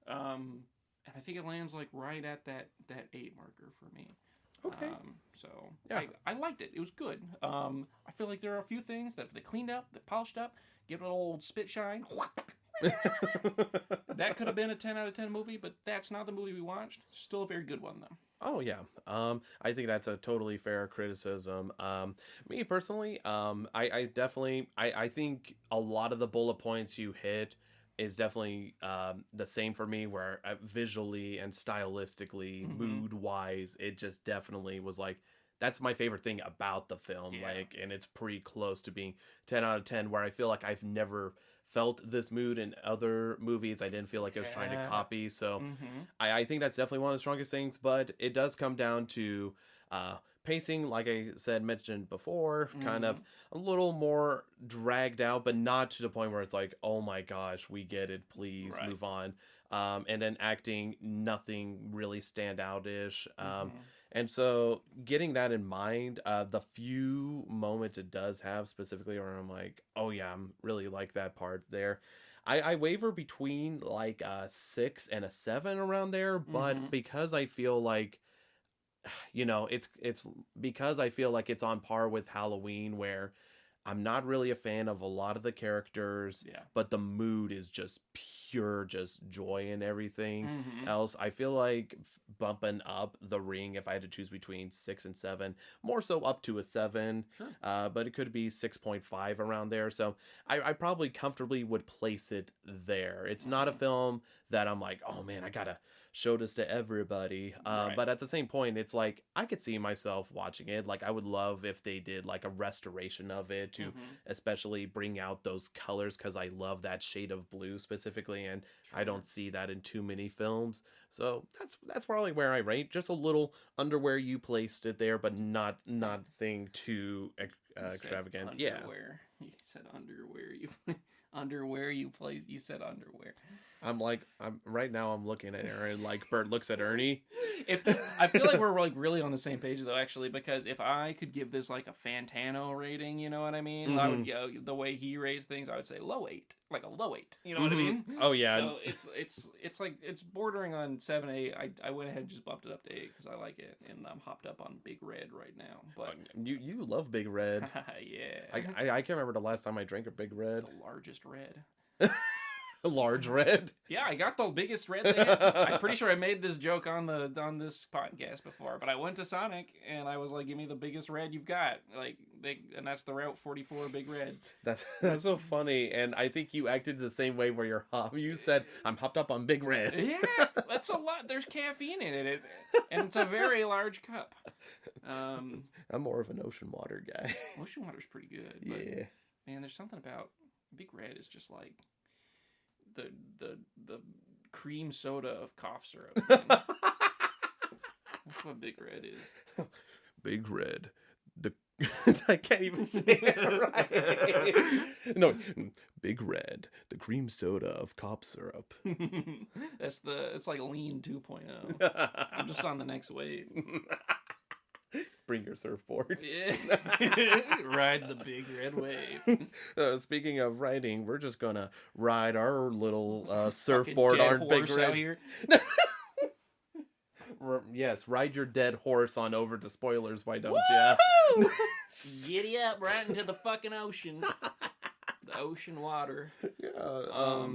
[SPEAKER 3] And I think it lands, like, right at that 8 marker for me.
[SPEAKER 2] Okay.
[SPEAKER 3] So yeah, I liked it. It was good. I feel like there are a few things that if they cleaned up, they polished up, give it an old spit shine. That could have been a 10 out of 10 movie, but that's not the movie we watched. Still a very good one though.
[SPEAKER 2] Oh yeah. I think that's a totally fair criticism. Me personally, I definitely I think a lot of the bullet points you hit is definitely the same for me, where visually and stylistically, mood-wise, it just definitely was like, that's my favorite thing about the film. Like, and it's pretty close to being 10 out of 10, where I feel like I've never felt this mood in other movies. I didn't feel like I was trying to copy. So I think that's definitely one of the strongest things, but it does come down to pacing, like I mentioned before, kind of a little more dragged out, but not to the point where it's like, oh my gosh, we get it, please move on. And then acting, nothing really standout-ish. And so getting that in mind, the few moments it does have specifically where I'm like, oh yeah, I'm really like that part there. I waver between like a 6 and a 7 around there, but because I feel like, it's because I feel like it's on par with Halloween, where I'm not really a fan of a lot of the characters,
[SPEAKER 3] Yeah.
[SPEAKER 2] but the mood is just pure, just joy and everything
[SPEAKER 3] Mm-hmm.
[SPEAKER 2] else. I feel like bumping up The Ring, if I had to choose between 6 and 7, more so up to a 7,
[SPEAKER 3] Sure.
[SPEAKER 2] but it could be 6.5 around there. So I probably comfortably would place it there. It's not a film that I'm like, oh man, I gotta show this to everybody.
[SPEAKER 3] Right.
[SPEAKER 2] But at the same point, it's like I could see myself watching it. Like I would love if they did like a restoration of it to especially bring out those colors, because I love that shade of blue specifically, and I don't see that in too many films. So that's probably where I rate. Just a little under where you placed it there, but not thing too extravagant. Yeah.
[SPEAKER 3] Underwear. You said underwear. You underwear. You place. You said underwear.
[SPEAKER 2] I'm right now I'm looking at Aaron like Bert looks at Ernie.
[SPEAKER 3] If I feel like we're like really on the same page though, actually, because if I could give this like a Fantano rating, you know what I mean? I would go the way he rates things. I would say low 8, like a low 8. You know what I mean?
[SPEAKER 2] Oh yeah.
[SPEAKER 3] So it's like it's bordering on 7, 8. I went ahead and just bumped it up to 8 because I like it, and I'm hopped up on Big Red right now. But
[SPEAKER 2] you love Big Red.
[SPEAKER 3] yeah,
[SPEAKER 2] I can't remember the last time I drank a Big Red.
[SPEAKER 3] the largest red.
[SPEAKER 2] Large red.
[SPEAKER 3] Yeah, I got the biggest red they had. I'm pretty sure I made this joke on this podcast before, but I went to Sonic and I was like, "Give me the biggest red you've got." And that's the Route 44 Big Red.
[SPEAKER 2] That's so funny, and I think you acted the same way where you said, "I'm hopped up on Big Red."
[SPEAKER 3] Yeah, that's a lot. There's caffeine in it, and it's a very large cup.
[SPEAKER 2] I'm more of an ocean water guy.
[SPEAKER 3] Ocean water's pretty good. But,
[SPEAKER 2] Yeah.
[SPEAKER 3] man, there's something about Big Red is just like the cream soda of cough syrup. Man. That's what Big Red is.
[SPEAKER 2] Big Red. I can't even say it right. No, Big Red, the cream soda of cop syrup.
[SPEAKER 3] It's like Lean 2.0. I'm just on the next wave.
[SPEAKER 2] Bring your surfboard.
[SPEAKER 3] Yeah. Ride the big red wave.
[SPEAKER 2] Speaking of riding, we're just gonna ride our little surfboard on Big
[SPEAKER 3] Horse
[SPEAKER 2] Red.
[SPEAKER 3] out here.
[SPEAKER 2] Yes, ride your dead horse on over to spoilers. Why don't
[SPEAKER 3] Woo-hoo!
[SPEAKER 2] you?
[SPEAKER 3] Giddy up right into the fucking ocean. The ocean water.
[SPEAKER 2] Yeah.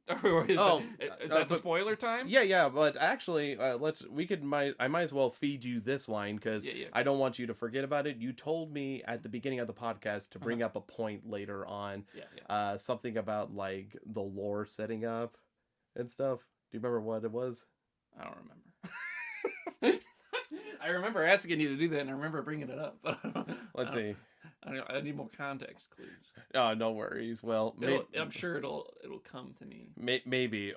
[SPEAKER 3] Is that the spoiler time?
[SPEAKER 2] Yeah, but actually, I might as well feed you this line because
[SPEAKER 3] Yeah.
[SPEAKER 2] I don't want you to forget about it. You told me at the beginning of the podcast to bring up a point later on, something about like the lore setting up and stuff. Do you remember what it was?
[SPEAKER 3] I don't remember. I remember asking you to do that, and I remember bringing it up.
[SPEAKER 2] Let's see.
[SPEAKER 3] I need more context clues.
[SPEAKER 2] Oh, no worries. Well,
[SPEAKER 3] I'm sure it'll come to me.
[SPEAKER 2] Maybe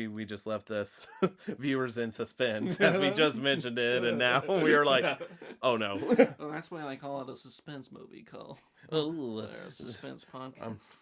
[SPEAKER 2] we just left this viewers in suspense as we just mentioned it, and now we are like, oh no.
[SPEAKER 3] Well, that's why I call it a suspense movie, Cole.
[SPEAKER 2] Ooh.
[SPEAKER 3] A suspense podcast.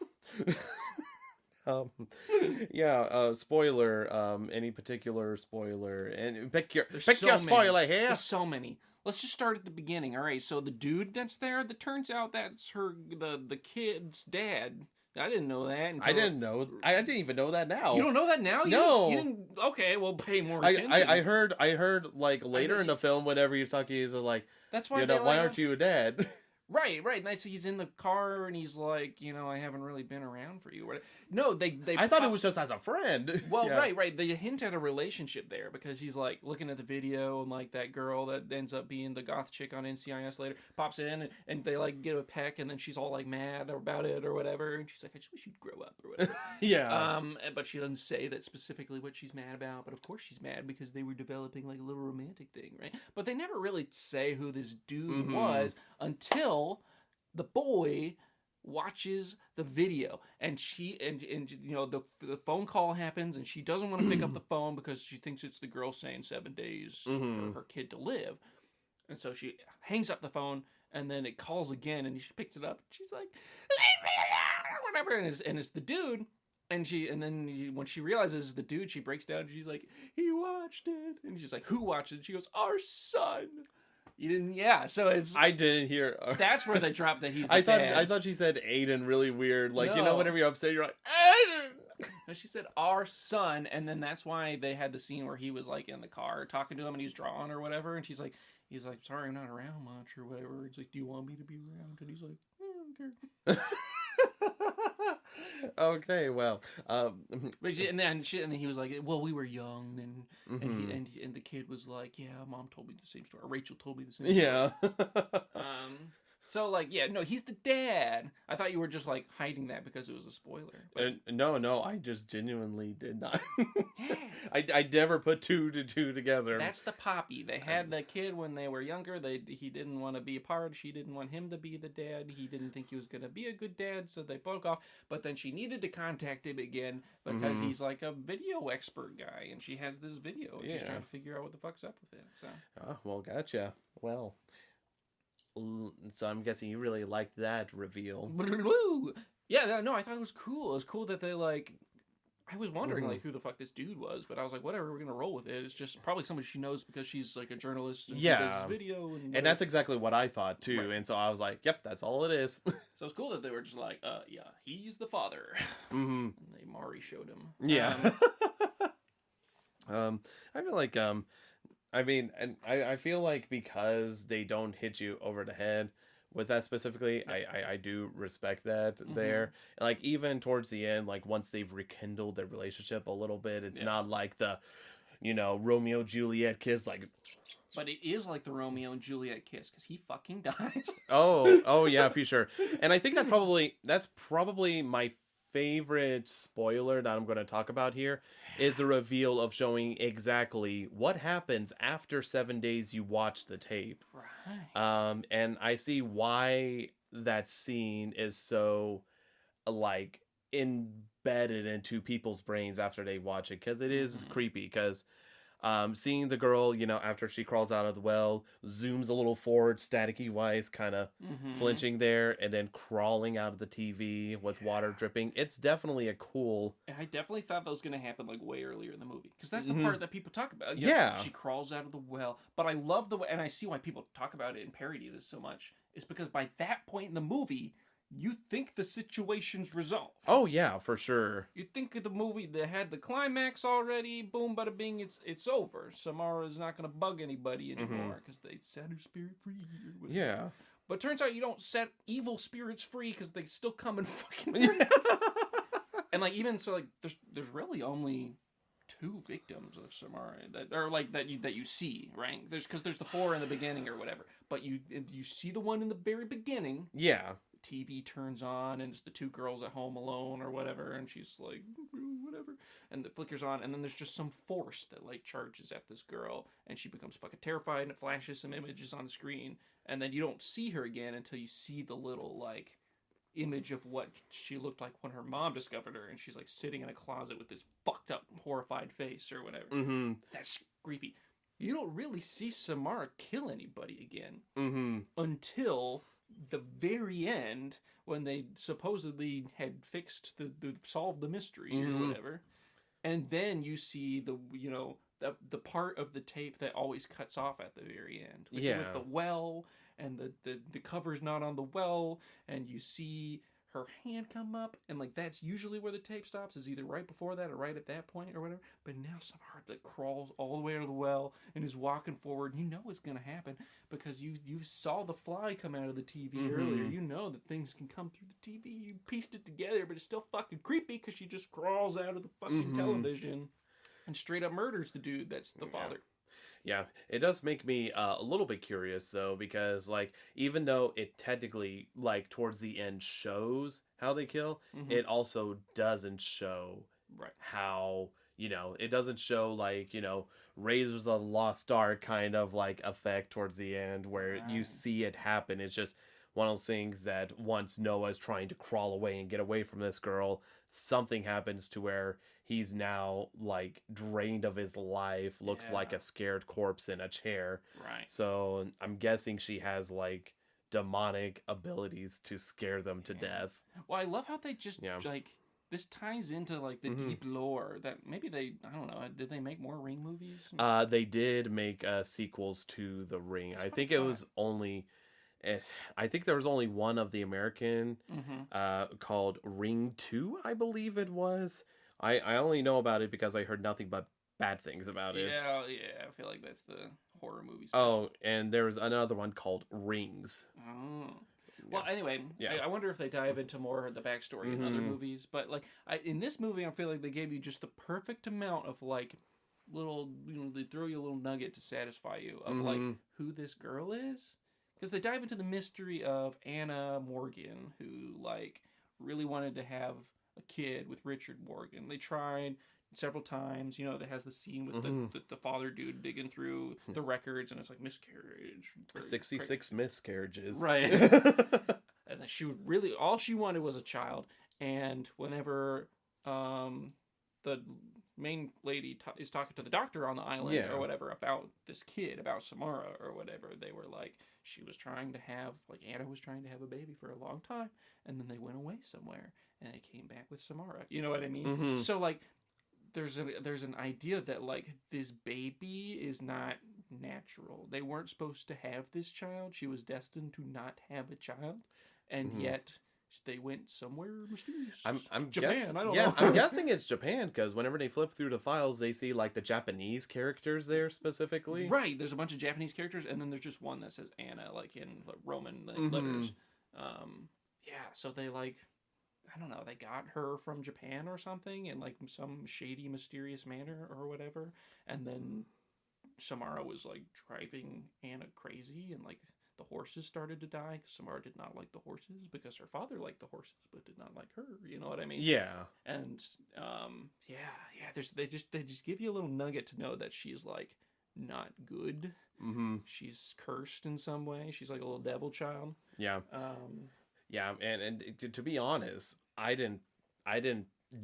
[SPEAKER 2] Spoiler. Any particular spoiler, and pick your
[SPEAKER 3] There's
[SPEAKER 2] spoiler here.
[SPEAKER 3] There's so many. Let's just start at the beginning. All right. So the dude that's there, that turns out that's the kid's dad. I didn't know that.
[SPEAKER 2] I didn't know. I didn't even know that now.
[SPEAKER 3] You don't know that now?
[SPEAKER 2] No.
[SPEAKER 3] You didn't. Okay. Well, pay more attention.
[SPEAKER 2] I heard like later in the film, whenever he's talking, he's like,
[SPEAKER 3] that's why.
[SPEAKER 2] Why aren't you a dad?
[SPEAKER 3] Right. That's he's in the car and he's like, I haven't really been around for you. No, they.
[SPEAKER 2] I thought it was just as a friend.
[SPEAKER 3] Well, yeah. right. They hint at a relationship there because he's like looking at the video and like that girl that ends up being the goth chick on NCIS later pops in and they like get a peck and then she's all like mad about it or whatever and she's like, I just wish you'd grow up or whatever.
[SPEAKER 2] Yeah.
[SPEAKER 3] But she doesn't say that specifically what she's mad about. But of course she's mad because they were developing like a little romantic thing, right? But they never really say who this dude was until the boy watches the video and the phone call happens and she doesn't want to pick up the phone because she thinks it's the girl saying 7 days for her kid to live, and so she hangs up the phone and then it calls again and she picks it up and she's like, leave me alone, whatever, and it's the dude. And when she realizes it's the dude, she breaks down and she's like, he watched it. And she's like, who watched it? And she goes, our son. You didn't, yeah. So I
[SPEAKER 2] didn't hear.
[SPEAKER 3] That's where they dropped that he's the dad.
[SPEAKER 2] I thought she said Aiden really weird. Like, whenever you're upset, you're like, Aiden!
[SPEAKER 3] No, she said our son, and then that's why they had the scene where he was like in the car talking to him and he was drawing or whatever, and he's like, sorry, I'm not around much or whatever. It's like, do you want me to be around? And he's like, younger.
[SPEAKER 2] Okay, well,
[SPEAKER 3] And then he was like, well, we were young, and
[SPEAKER 2] mhm.
[SPEAKER 3] and the kid was like, yeah, mom told me the same story. Rachel told me the same story.
[SPEAKER 2] Yeah.
[SPEAKER 3] So like, yeah, no, he's the dad. I thought you were just like hiding that because it was a spoiler. But
[SPEAKER 2] No, I just genuinely did not.
[SPEAKER 3] yeah,
[SPEAKER 2] I never put two to two together.
[SPEAKER 3] that's the Poppy. They had the kid when they were younger. He didn't want to be a part. She didn't want him to be the dad. He didn't think he was gonna be a good dad, so they broke off. But then she needed to contact him again because he's like a video expert guy, and she has this video, and she's trying to figure out what the fuck's up with it. So,
[SPEAKER 2] Oh, well, gotcha. Well, so I'm guessing you really liked that reveal.
[SPEAKER 3] yeah, no, I thought it was cool. It was cool that they like. I was wondering like who the fuck this dude was, but I was like, whatever, we're gonna roll with it. It's just probably somebody she knows because she's like a journalist and
[SPEAKER 2] Yeah.
[SPEAKER 3] does this video,
[SPEAKER 2] And that's exactly what I thought too.
[SPEAKER 3] Right.
[SPEAKER 2] And so I was like, yep, that's all it is.
[SPEAKER 3] So it's cool that they were just like, yeah, he's the father.
[SPEAKER 2] Mm-hmm.
[SPEAKER 3] And they Mari showed him.
[SPEAKER 2] Yeah. I feel like I mean, and I feel like because they don't hit you over the head with that specifically, I do respect that there. Like even towards the end, like once they've rekindled their relationship a little bit, it's not like the, Romeo Juliet kiss, like.
[SPEAKER 3] But it is like the Romeo and Juliet kiss because he fucking dies.
[SPEAKER 2] Oh yeah, for sure. And I think that's probably my favorite spoiler that I'm going to talk about here is the reveal of showing exactly what happens after 7 days you watch the tape.
[SPEAKER 3] Right.
[SPEAKER 2] And I see why that scene is so like embedded into people's brains after they watch it, because it is creepy. Because seeing the girl, after she crawls out of the well, zooms a little forward, staticky wise, kind of flinching there, and then crawling out of the TV with water dripping. It's definitely a cool.
[SPEAKER 3] And I definitely thought that was going to happen like way earlier in the movie because that's the part that people talk about. She crawls out of the well, but I love the way, and I see why people talk about it and parody this so much. Is because by that point in the movie, you think the situation's resolved.
[SPEAKER 2] Oh yeah, for sure.
[SPEAKER 3] You think of the movie that had the climax already, boom, bada bing, it's over. Samara's not going to bug anybody anymore because they set her spirit free.
[SPEAKER 2] Yeah.
[SPEAKER 3] But it turns out you don't set evil spirits free because they still come and fucking And like even so, like there's really only 2 victims of Samara that are like that you see, right? There's the 4 in the beginning or whatever, but you see the one in the very beginning.
[SPEAKER 2] Yeah.
[SPEAKER 3] TV turns on and it's the 2 girls at home alone or whatever, and she's like whatever, and it flickers on, and then there's just some force that like charges at this girl and she becomes fucking terrified and it flashes some images on the screen, and then you don't see her again until you see the little like image of what she looked like when her mom discovered her, and she's like sitting in a closet with this fucked up horrified face or whatever. That's creepy. You don't really see Samara kill anybody again until the very end when they supposedly had fixed the solved the mystery or whatever, and then you see the part of the tape that always cuts off at the very end, with the well, and the cover's not on the well, and you see her hand come up, and like that's usually where the tape stops, is either right before that or right at that point or whatever. But now some heart that crawls all the way out of the well and is walking forward, and you know it's gonna happen because you saw the fly come out of the TV earlier. You know that things can come through the TV. You pieced it together, but it's still fucking creepy because she just crawls out of the fucking television and straight up murders the dude that's the father.
[SPEAKER 2] Yeah, it does make me a little bit curious though, because like even though it technically like towards the end shows how they kill, it also doesn't show how, it doesn't show like, Raiders of the Lost Ark kind of like effect towards the end where you see it happen. It's just one of those things that once Noah's trying to crawl away and get away from this girl, something happens to where he's now like drained of his life, looks like a scared corpse in a chair.
[SPEAKER 3] Right.
[SPEAKER 2] So I'm guessing she has like demonic abilities to scare them to death.
[SPEAKER 3] Well, I love how they just like this ties into like the deep lore that maybe I don't know, did they make more Ring movies?
[SPEAKER 2] They did make sequels to The Ring. I think it was only I think there was only one of the American called Ring 2, I believe it was. I only know about it because I heard nothing but bad things about it.
[SPEAKER 3] Yeah, I feel like that's the horror movie.
[SPEAKER 2] Oh, and there was another one called Rings.
[SPEAKER 3] Oh. Well, anyway,
[SPEAKER 2] Yeah.
[SPEAKER 3] I wonder if they dive into more of the backstory in other movies. But like in this movie, I feel like they gave you just the perfect amount of like little, they throw you a little nugget to satisfy you of like who this girl is, because they dive into the mystery of Anna Morgan, who like really wanted to have a kid with Richard Morgan. They tried several times. That has the scene with the father dude digging through the records, and it's like miscarriage.
[SPEAKER 2] 66 miscarriages.
[SPEAKER 3] Right. And she really, all she wanted was a child. And whenever the main lady is talking to the doctor on the island or whatever about this kid, about Samara or whatever, they were like, she was trying to have, like Anna was trying to have a baby for a long time, and then they went away somewhere, and they came back with Samara. You know what I mean? So like, there's an idea that like this baby is not natural. They weren't supposed to have this child. She was destined to not have a child, and yet they went somewhere mysterious.
[SPEAKER 2] I'm
[SPEAKER 3] Japan. I don't
[SPEAKER 2] yeah,
[SPEAKER 3] know.
[SPEAKER 2] I'm guessing it's Japan, because whenever they flip through the files, they see like the Japanese characters there specifically.
[SPEAKER 3] Right. There's a bunch of Japanese characters, and then there's just one that says Anna, like in Roman letters. Yeah. So they like, I don't know, they got her from Japan or something in like some shady, mysterious manner or whatever, and then Samara was like driving Anna crazy, and like the horses started to die because Samara did not like the horses because her father liked the horses but did not like her. You know what I mean?
[SPEAKER 2] Yeah.
[SPEAKER 3] And they just give you a little nugget to know that she's like not good. She's cursed in some way. She's like a little devil child.
[SPEAKER 2] Yeah. Yeah, and to be honest, I didn't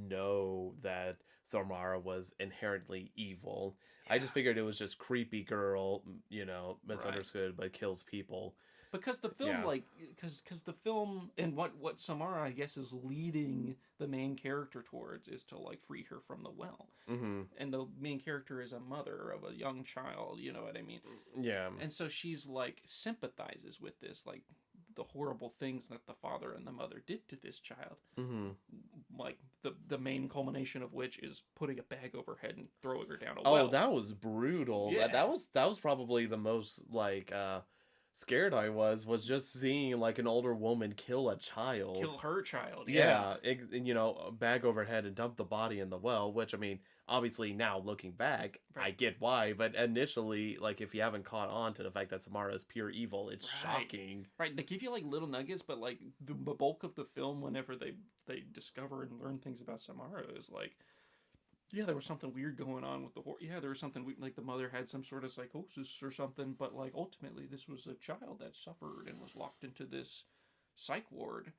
[SPEAKER 2] know that Samara was inherently evil. I just figured it was just creepy girl, misunderstood but kills people.
[SPEAKER 3] Because the film, because the film and what Samara, I guess, is leading the main character towards is to like free her from the well. And the main character is a mother of a young child. You know what I mean?
[SPEAKER 2] Yeah.
[SPEAKER 3] And so she's like sympathizes with this, like the horrible things that the father and the mother did to this child. Like the main culmination of which is putting a bag over her head and throwing her down a well.
[SPEAKER 2] Oh, that was brutal.
[SPEAKER 3] Yeah.
[SPEAKER 2] That was probably the most like scared I was just seeing like an older woman kill a child.
[SPEAKER 3] Kill her child.
[SPEAKER 2] Yeah. Bag over her head and dump the body in the well, which I mean, obviously now looking back, I get why, but initially, like if you haven't caught on to the fact that Samara is pure evil, it's shocking.
[SPEAKER 3] Right, they give you like little nuggets, but like the bulk of the film, whenever they discover and learn things about Samara, is like, yeah, there was something weird going on with the horse. Yeah, there was something like the mother had some sort of psychosis or something, but like ultimately this was a child that suffered and was locked into this psych ward.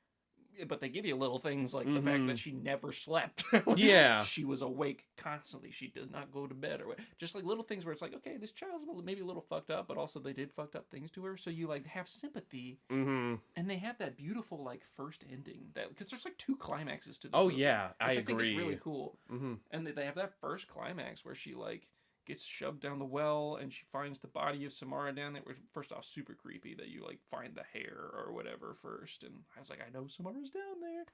[SPEAKER 3] But they give you little things like the fact that she never slept.
[SPEAKER 2] Yeah.
[SPEAKER 3] She was awake constantly. She did not go to bed, or just like little things where it's like, okay, this child's maybe a little fucked up, but also they did fucked up things to her. So you like have sympathy, and they have that beautiful like first ending that, because there's like 2 climaxes to this movie,
[SPEAKER 2] yeah, I
[SPEAKER 3] think
[SPEAKER 2] agree.
[SPEAKER 3] is really cool. And they have that first climax where she like gets shoved down the well and she finds the body of Samara down there. First off, super creepy that you like find the hair or whatever first, and I was like, I know Samara's down there.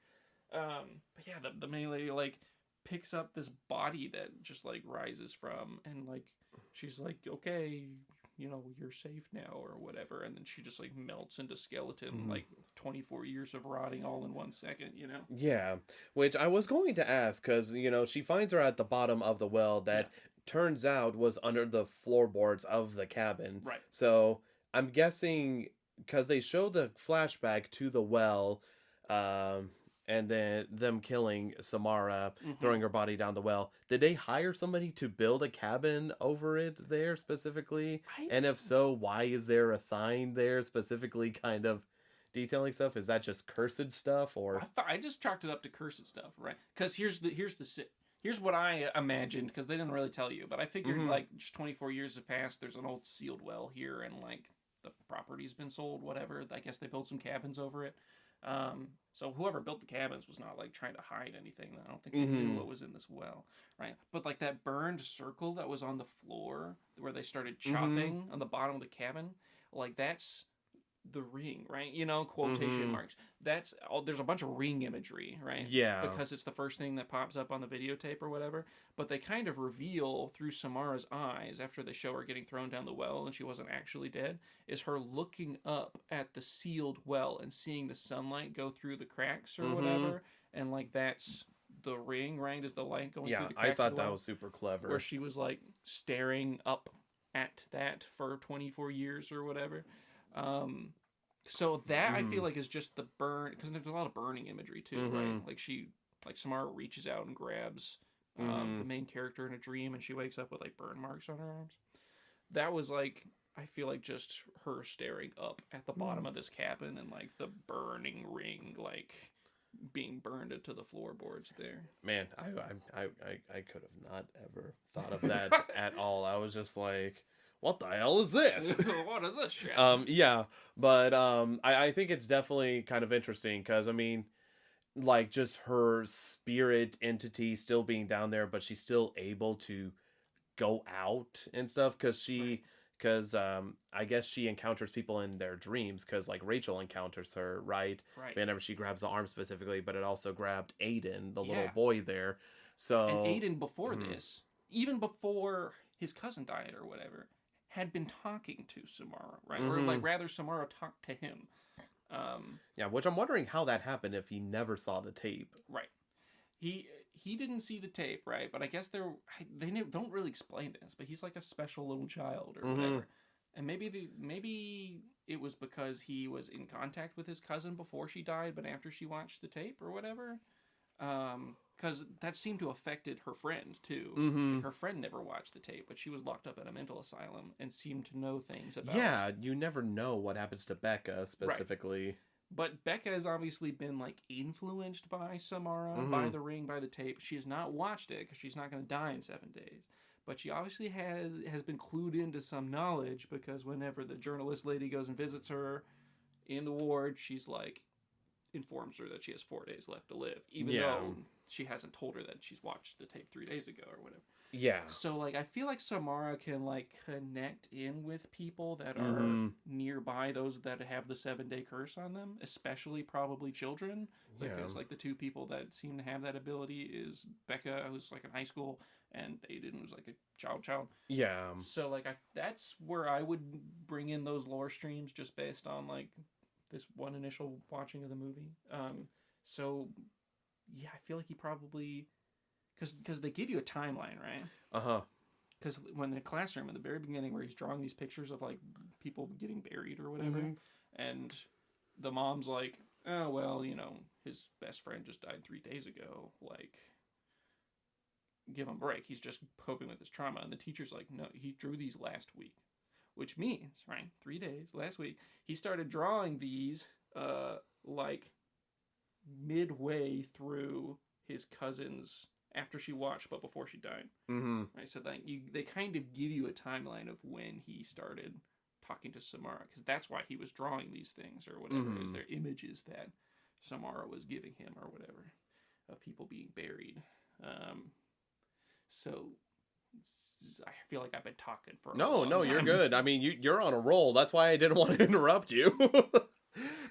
[SPEAKER 3] But yeah, the main lady like picks up this body that just like rises from, and like she's like, okay, you're safe now or whatever, and then she just like melts into skeleton, like 24 years of rotting all in 1 second.
[SPEAKER 2] Yeah, which I was going to ask, because she finds her at the bottom of the well that turns out was under the floorboards of the cabin.
[SPEAKER 3] Right.
[SPEAKER 2] So I'm guessing, because they show the flashback to the well, and then them killing Samara, throwing her body down the well. Did they hire somebody to build a cabin over it there specifically? And if so, why is there a sign there specifically kind of detailing stuff? Is that just cursed stuff, or?
[SPEAKER 3] I just chalked it up to cursed stuff, right? Because here's what I imagined, because they didn't really tell you, but I figured like just 24 years have passed. There's an old sealed well here, and like the property's been sold, whatever. I guess they built some cabins over it. So whoever built the cabins was not like trying to hide anything. I don't think they knew what was in this well, right? But like that burned circle that was on the floor where they started chopping on the bottom of the cabin, like that's the ring, right? You know, quotation marks. That's there's a bunch of ring imagery, right?
[SPEAKER 2] Yeah.
[SPEAKER 3] Because it's the first thing that pops up on the videotape or whatever. But they kind of reveal through Samara's eyes after they show her getting thrown down the well and she wasn't actually dead, is her looking up at the sealed well and seeing the sunlight go through the cracks or whatever. And like that's the ring, right? Is the light going through the cracks?
[SPEAKER 2] I thought
[SPEAKER 3] of the
[SPEAKER 2] that
[SPEAKER 3] well,
[SPEAKER 2] was super clever.
[SPEAKER 3] where she was like staring up at that for 24 years or whatever. So that I feel like is just the burn, because there's a lot of burning imagery too, right? Like Samara reaches out and grabs the main character in a dream, and she wakes up with like burn marks on her arms. That was like, I feel like just her staring up at the bottom of this cabin and like the burning ring, like being burned into the floorboards there. Man,
[SPEAKER 2] I could have not ever thought of that at all. I was just like, what the hell is this?
[SPEAKER 3] What is this shit?
[SPEAKER 2] Yeah, but I think it's definitely kind of interesting because, I mean, like, just her spirit entity still being down there, but she's still able to go out and stuff because I guess she encounters people in their dreams because, like, Rachel encounters her, right? Whenever she grabs the arm specifically, but it also grabbed Aiden, the little boy there. So
[SPEAKER 3] and Aiden before this, even before his cousin died or whatever, had been talking to Samara, right? Or like rather Samara talked to him.
[SPEAKER 2] Yeah, which I'm wondering how that happened if he never saw the tape.
[SPEAKER 3] Right. He didn't see the tape, right? But I guess they don't really explain this, but he's like a special little child or whatever. And maybe it was because he was in contact with his cousin before she died, but after she watched the tape or whatever. Because that seemed to have affected her friend too. Like her friend never watched the tape, but she was locked up in a mental asylum and seemed to know things about.
[SPEAKER 2] Yeah, you never know what happens to Becca specifically.
[SPEAKER 3] Right. But Becca has obviously been like influenced by Samara, by the ring, by the tape. She has not watched it because she's not going to die in 7 days. But she obviously has been clued into some knowledge because whenever the journalist lady goes and visits her in the ward, she's like, informs her that she has 4 days left to live, even though she hasn't told her that she's watched the tape 3 days ago or whatever.
[SPEAKER 2] Yeah.
[SPEAKER 3] So like I feel like Samara can like connect in with people that are nearby, those that have the 7-day curse on them, especially probably children, because like the two people that seem to have that ability is Becca, who's like in high school, and Aiden, who's like a child. Yeah. So like that's where I would bring in those lore streams just based on like this one initial watching of the movie. So yeah, I feel like he probably, because they give you a timeline, right? Because when in the classroom in the very beginning where he's drawing these pictures of like people getting buried or whatever, and the mom's like, oh well, you know, his best friend just died 3 days ago, like give him a break, he's just coping with his trauma. And the teacher's like, no, he drew these last week. Which means, right, 3 days, last week, he started drawing these, like, midway through his cousin's, after she watched, but before she died. Right, so that they kind of give you a timeline of when he started talking to Samara, because that's why he was drawing these things, or whatever, is their images that Samara was giving him, or whatever, of people being buried. So I feel like I've been talking for a long time.
[SPEAKER 2] You're good. I mean, you're on a roll. That's why I didn't want to interrupt you.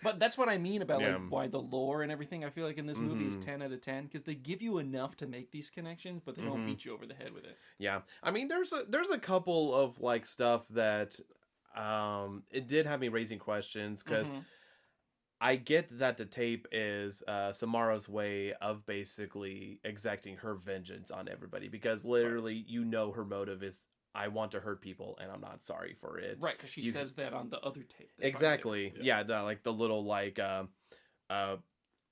[SPEAKER 3] But that's what I mean about like why the lore and everything I feel like in this movie is 10 out of 10, because they give you enough to make these connections, but they don't beat you over the head with it. Yeah.
[SPEAKER 2] I mean, there's a couple of like stuff that it did have me raising questions, because I get that the tape is Samara's way of basically exacting her vengeance on everybody, because literally, you know, her motive is, I want to hurt people and I'm not sorry for it.
[SPEAKER 3] Right, because she says that on the other tape.
[SPEAKER 2] Exactly. Yeah, the little like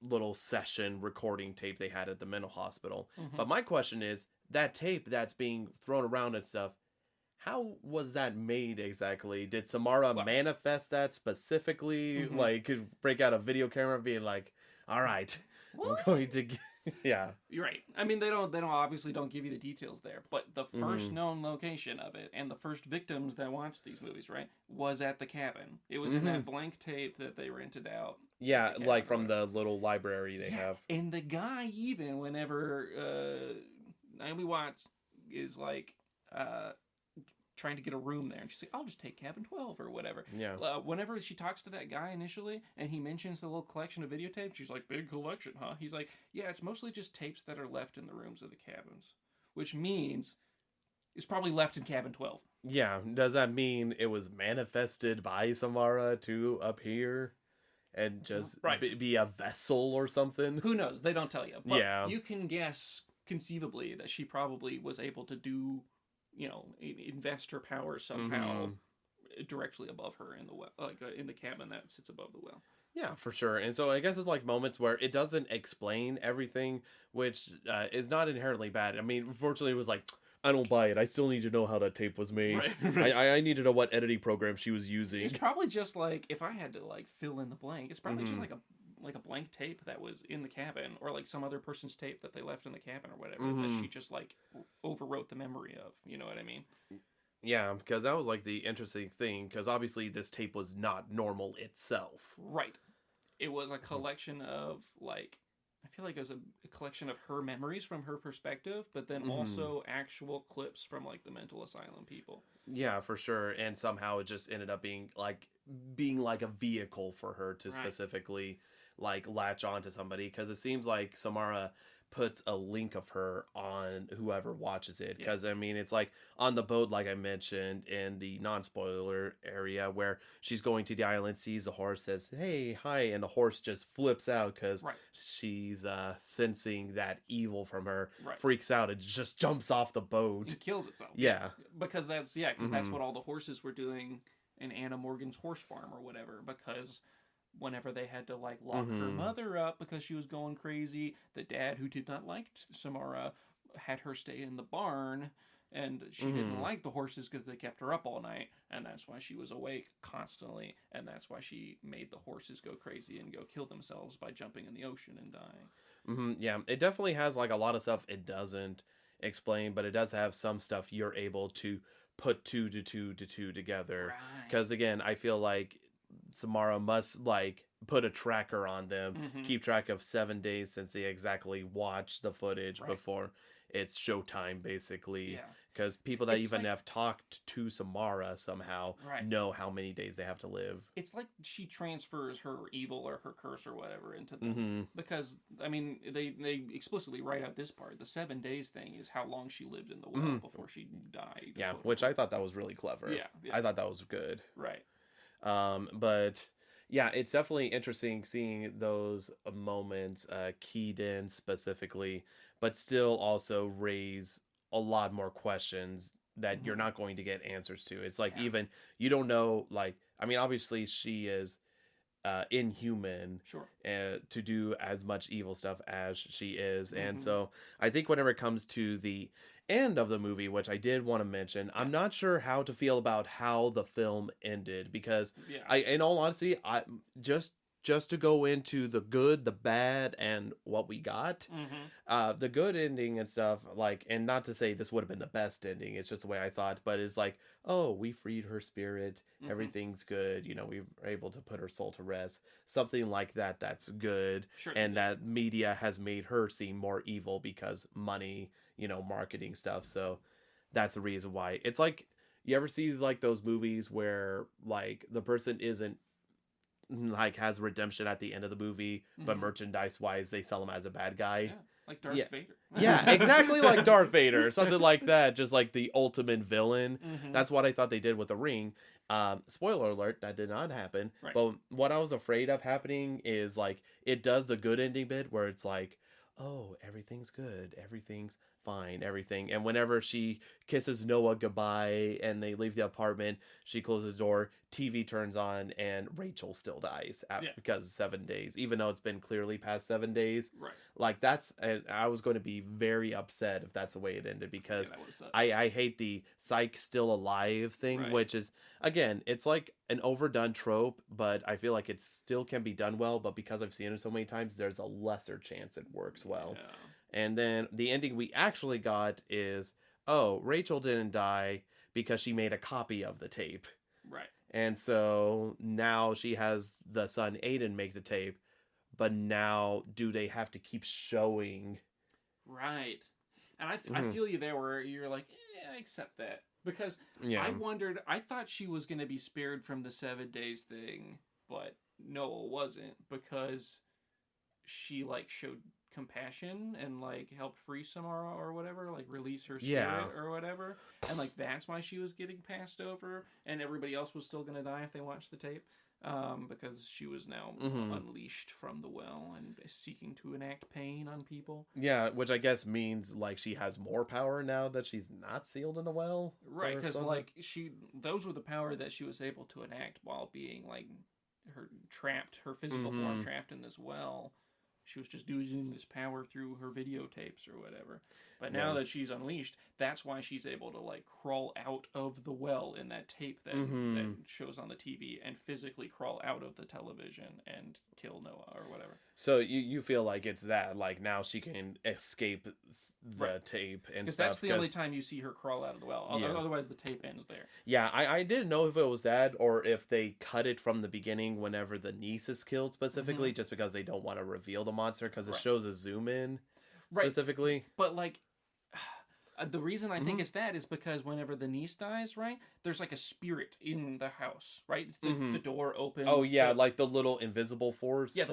[SPEAKER 2] little session recording tape they had at the mental hospital. But my question is, that tape that's being thrown around and stuff, how was that made exactly? Did Samara manifest that specifically? Like, break out a video camera being like, all right, I'm going to yeah.
[SPEAKER 3] You're right. I mean, they obviously don't give you the details there, but the first known location of it and the first victims that watched these movies, right, was at the cabin. It was in that blank tape that they rented out.
[SPEAKER 2] Yeah, like from the little library they have.
[SPEAKER 3] And the guy, even whenever Naomi Watts is like trying to get a room there, and she's like, I'll just take cabin 12 or whatever.
[SPEAKER 2] Yeah.
[SPEAKER 3] Whenever she talks to that guy initially, and he mentions the little collection of videotapes, she's like, big collection, huh? He's like, yeah, it's mostly just tapes that are left in the rooms of the cabins, which means it's probably left in cabin 12.
[SPEAKER 2] Yeah. Does that mean it was manifested by Samara to appear and just be a vessel or something?
[SPEAKER 3] Who knows? They don't tell you. But
[SPEAKER 2] Yeah.
[SPEAKER 3] you can guess conceivably that she probably was able to do, invest her power somehow directly above her in the well, in the cabin that sits above the well.
[SPEAKER 2] Yeah, for sure. And so I guess it's like moments where it doesn't explain everything, which is not inherently bad. I mean, unfortunately, it was like, I don't buy it. I still need to know how that tape was made.
[SPEAKER 3] Right.
[SPEAKER 2] I need to know what editing program she was using.
[SPEAKER 3] It's probably just like, if I had to like fill in the blank, it's probably just like a blank tape that was in the cabin, or like some other person's tape that they left in the cabin or whatever that she just like overwrote the memory of. You know what I mean?
[SPEAKER 2] Yeah, because that was like the interesting thing, because obviously this tape was not normal itself.
[SPEAKER 3] Right. It was a collection of like, I feel like it was a collection of her memories from her perspective, but then also actual clips from like the mental asylum people.
[SPEAKER 2] Yeah, for sure. And somehow it just ended up being like a vehicle for her to specifically like latch on to somebody, because it seems like Samara puts a link of her on whoever watches it, because I mean, it's like on the boat, like I mentioned in the non-spoiler area, where she's going to the island, sees the horse, says hey, hi, and the horse just flips out because she's sensing that evil from her, freaks out and just jumps off the boat
[SPEAKER 3] and kills itself. Because that's what all the horses were doing in Anna Morgan's horse farm or whatever, because whenever they had to like lock her mother up because she was going crazy, the dad, who did not like Samara, had her stay in the barn, and she didn't like the horses because they kept her up all night, and that's why she was awake constantly, and that's why she made the horses go crazy and go kill themselves by jumping in the ocean and dying.
[SPEAKER 2] Yeah, it definitely has like a lot of stuff it doesn't explain, but it does have some stuff you're able to put two together, because again, I feel like Samara must like put a tracker on them, keep track of 7 days since they exactly watched the footage before it's showtime, basically. Because people that even have talked to Samara somehow know how many days they have to live. It's
[SPEAKER 3] like she transfers her evil or her curse or whatever into them. Because, I mean, they explicitly write out this part. The 7 days thing is how long she lived in the well before she died.
[SPEAKER 2] Yeah, which I thought that was really clever. Yeah. I thought that was good.
[SPEAKER 3] Right.
[SPEAKER 2] But yeah, it's definitely interesting seeing those moments keyed in specifically, but still also raise a lot more questions that you're not going to get answers to. It's like, even you don't know, like, I mean, obviously she is inhuman to do as much evil stuff as she is. And so I think whenever it comes to the end of the movie, which I did want to mention, I'm not sure how to feel about how the film ended, because in all honesty, I just to go into the good, the bad, and what we got. The good ending and stuff, like, and not to say this would have been the best ending, it's just the way I thought, but it's like, oh, we freed her spirit, everything's good, you know, we were able to put her soul to rest, something like that, that's good. And that media has made her seem more evil because money, you know, marketing stuff, so that's the reason why. It's like, you ever see like those movies where like the person isn't like has redemption at the end of the movie, but merchandise wise they sell him as a bad guy,
[SPEAKER 3] like Darth Vader.
[SPEAKER 2] Yeah, exactly, like Darth Vader, something like that, just like the ultimate villain. That's what I thought they did with the Ring. Spoiler alert, that did not happen. But what I was afraid of happening is like it does the good ending bit where it's like, oh, everything's good, everything's fine, everything. And whenever she kisses Noah goodbye and they leave the apartment, she closes the door, TV turns on, and Rachel still dies because 7 days, even though it's been clearly past 7 days. Like that's, and I was going to be very upset if that's the way it ended, because I hate the psych still alive thing, which is, again, it's like an overdone trope, but I feel like it still can be done well, but because I've seen it so many times, there's a lesser chance it works well. And then the ending we actually got is, oh, Rachel didn't die because she made a copy of the tape. And so now she has the son Aiden make the tape, but now do they have to keep showing?
[SPEAKER 3] And I feel you there where you're like, I accept that. Because
[SPEAKER 2] Yeah.
[SPEAKER 3] I thought she was going to be spared from the 7 days thing, but no, it wasn't, because she, like, showed compassion and, like, helped free Samara or whatever, like, release her spirit
[SPEAKER 2] Yeah.
[SPEAKER 3] or whatever, and, like, that's why she was getting passed over, and everybody else was still gonna die if they watched the tape, because she was now unleashed from the well and seeking to enact pain on people.
[SPEAKER 2] Yeah, which I guess means, like, she has more power now that she's not sealed in a well?
[SPEAKER 3] Right,
[SPEAKER 2] or
[SPEAKER 3] because,
[SPEAKER 2] something?
[SPEAKER 3] like, those were the power that she was able to enact while being, like, her physical form trapped in this well. She was just using this power through her videotapes or whatever. But now that she's unleashed, that's why she's able to, like, crawl out of the well in that tape that shows on the TV and physically crawl out of the television and kill Noah or whatever.
[SPEAKER 2] So you feel like it's that, like, now she can escape the tape and
[SPEAKER 3] Because
[SPEAKER 2] stuff.
[SPEAKER 3] that's the only time you see her crawl out of the well. Otherwise, the tape ends there.
[SPEAKER 2] Yeah, I didn't know if it was that or if they cut it from the beginning whenever the niece is killed specifically, just because they don't want to reveal the monster, because it shows a zoom in specifically.
[SPEAKER 3] But, like, the reason I think it's that is because whenever the niece dies, right, there's, like, a spirit in the house, right? The door opens.
[SPEAKER 2] Oh, yeah, like the little invisible force.
[SPEAKER 3] Yeah,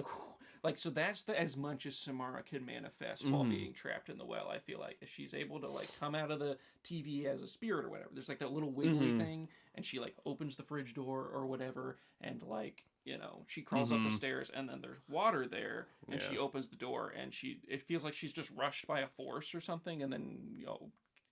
[SPEAKER 3] like, so that's as much as Samara can manifest while being trapped in the well. I feel like she's able to, like, come out of the TV as a spirit or whatever. There's, like, that little wiggly thing, and she, like, opens the fridge door or whatever, and, like, you know, she crawls up the stairs, and then there's water there, and she opens the door, and it feels like she's just rushed by a force or something, and then, you know,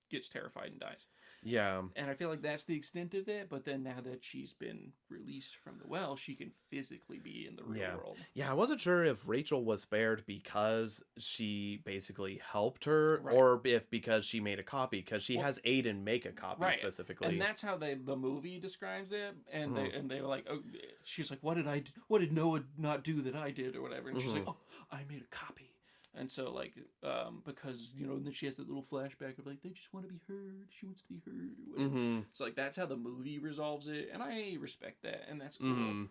[SPEAKER 3] gets terrified and dies.
[SPEAKER 2] Yeah.
[SPEAKER 3] And I feel like that's the extent of it, but then now that she's been released from the well, she can physically be in the real world.
[SPEAKER 2] Yeah, I wasn't sure if Rachel was spared because she basically helped her, or if because she made a copy, because she has Aiden make a copy specifically.
[SPEAKER 3] And that's how the movie describes it, and they were like, oh, she's like, what did Noah not do that I did or whatever, and she's like, oh, I made a copy. And so, like, because, you know, and then she has that little flashback of, like, they just want to be heard. She wants to be heard or whatever. So, like, that's how the movie resolves it. And I respect that. And that's cool.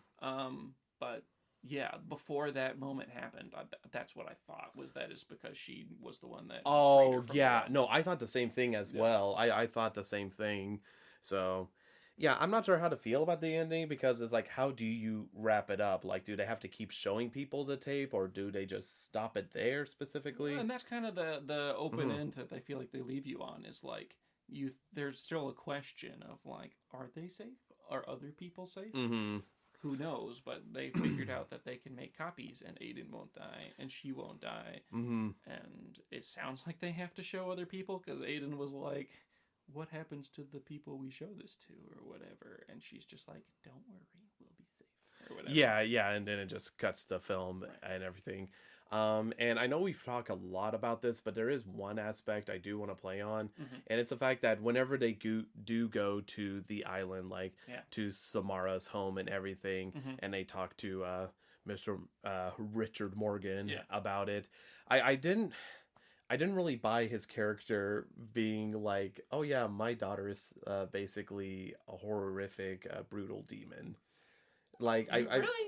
[SPEAKER 3] But, yeah, before that moment happened, that's what I thought, was that is because she was the one that...
[SPEAKER 2] Oh, yeah. No, I thought the same thing as well. I thought the same thing. So... yeah, I'm not sure how to feel about the ending, because it's like, how do you wrap it up? Like, do they have to keep showing people the tape, or do they just stop it there specifically?
[SPEAKER 3] And that's kind of the open end that I feel like they leave you on, is like, there's still a question of, like, are they safe? Are other people safe? Who knows? But they figured out that they can make copies, and Aiden won't die, and she won't die. And it sounds like they have to show other people, because Aiden was like, what happens to the people we show this to or whatever, and she's just like, don't worry, we'll be safe or whatever.
[SPEAKER 2] Yeah, and then it just cuts the film and everything. And I know we've talked a lot about this, but there is one aspect I do want to play on, and it's the fact that whenever they do go to the island, like to Samara's home and everything, and they talk to Mr. Richard Morgan about it, I didn't really buy his character being like, oh yeah, my daughter is basically a horrific, brutal demon. Like,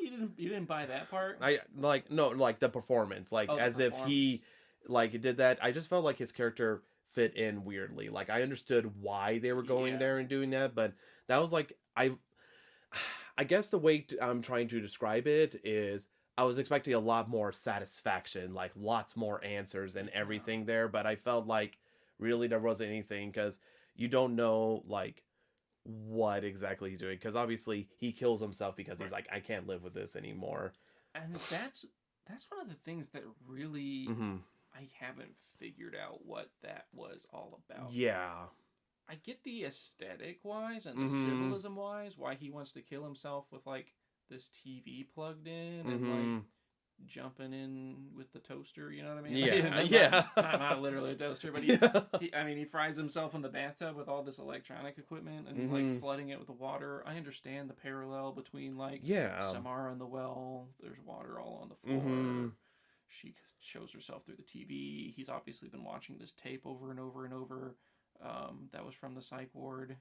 [SPEAKER 3] you didn't buy that part?
[SPEAKER 2] Like the performance, like as if he like did that. I just felt like his character fit in weirdly. Like, I understood why they were going there and doing that, but that was like, I guess the way I'm trying to describe it is, I was expecting a lot more satisfaction, like lots more answers and everything there, but I felt like really there wasn't anything, because you don't know, like, what exactly he's doing, because obviously he kills himself because he's like, I can't live with this anymore.
[SPEAKER 3] And that's one of the things that really I haven't figured out what that was all about.
[SPEAKER 2] Yeah.
[SPEAKER 3] I get the aesthetic wise and the symbolism wise why he wants to kill himself with, like, this TV plugged in and like jumping in with the toaster, you know what I mean? Not literally a toaster, but he fries himself in the bathtub with all this electronic equipment and like flooding it with the water. I understand the parallel between like Samara and the well. There's water all on the floor. She shows herself through the TV. He's obviously been watching this tape over and over and over. That was from the psych ward.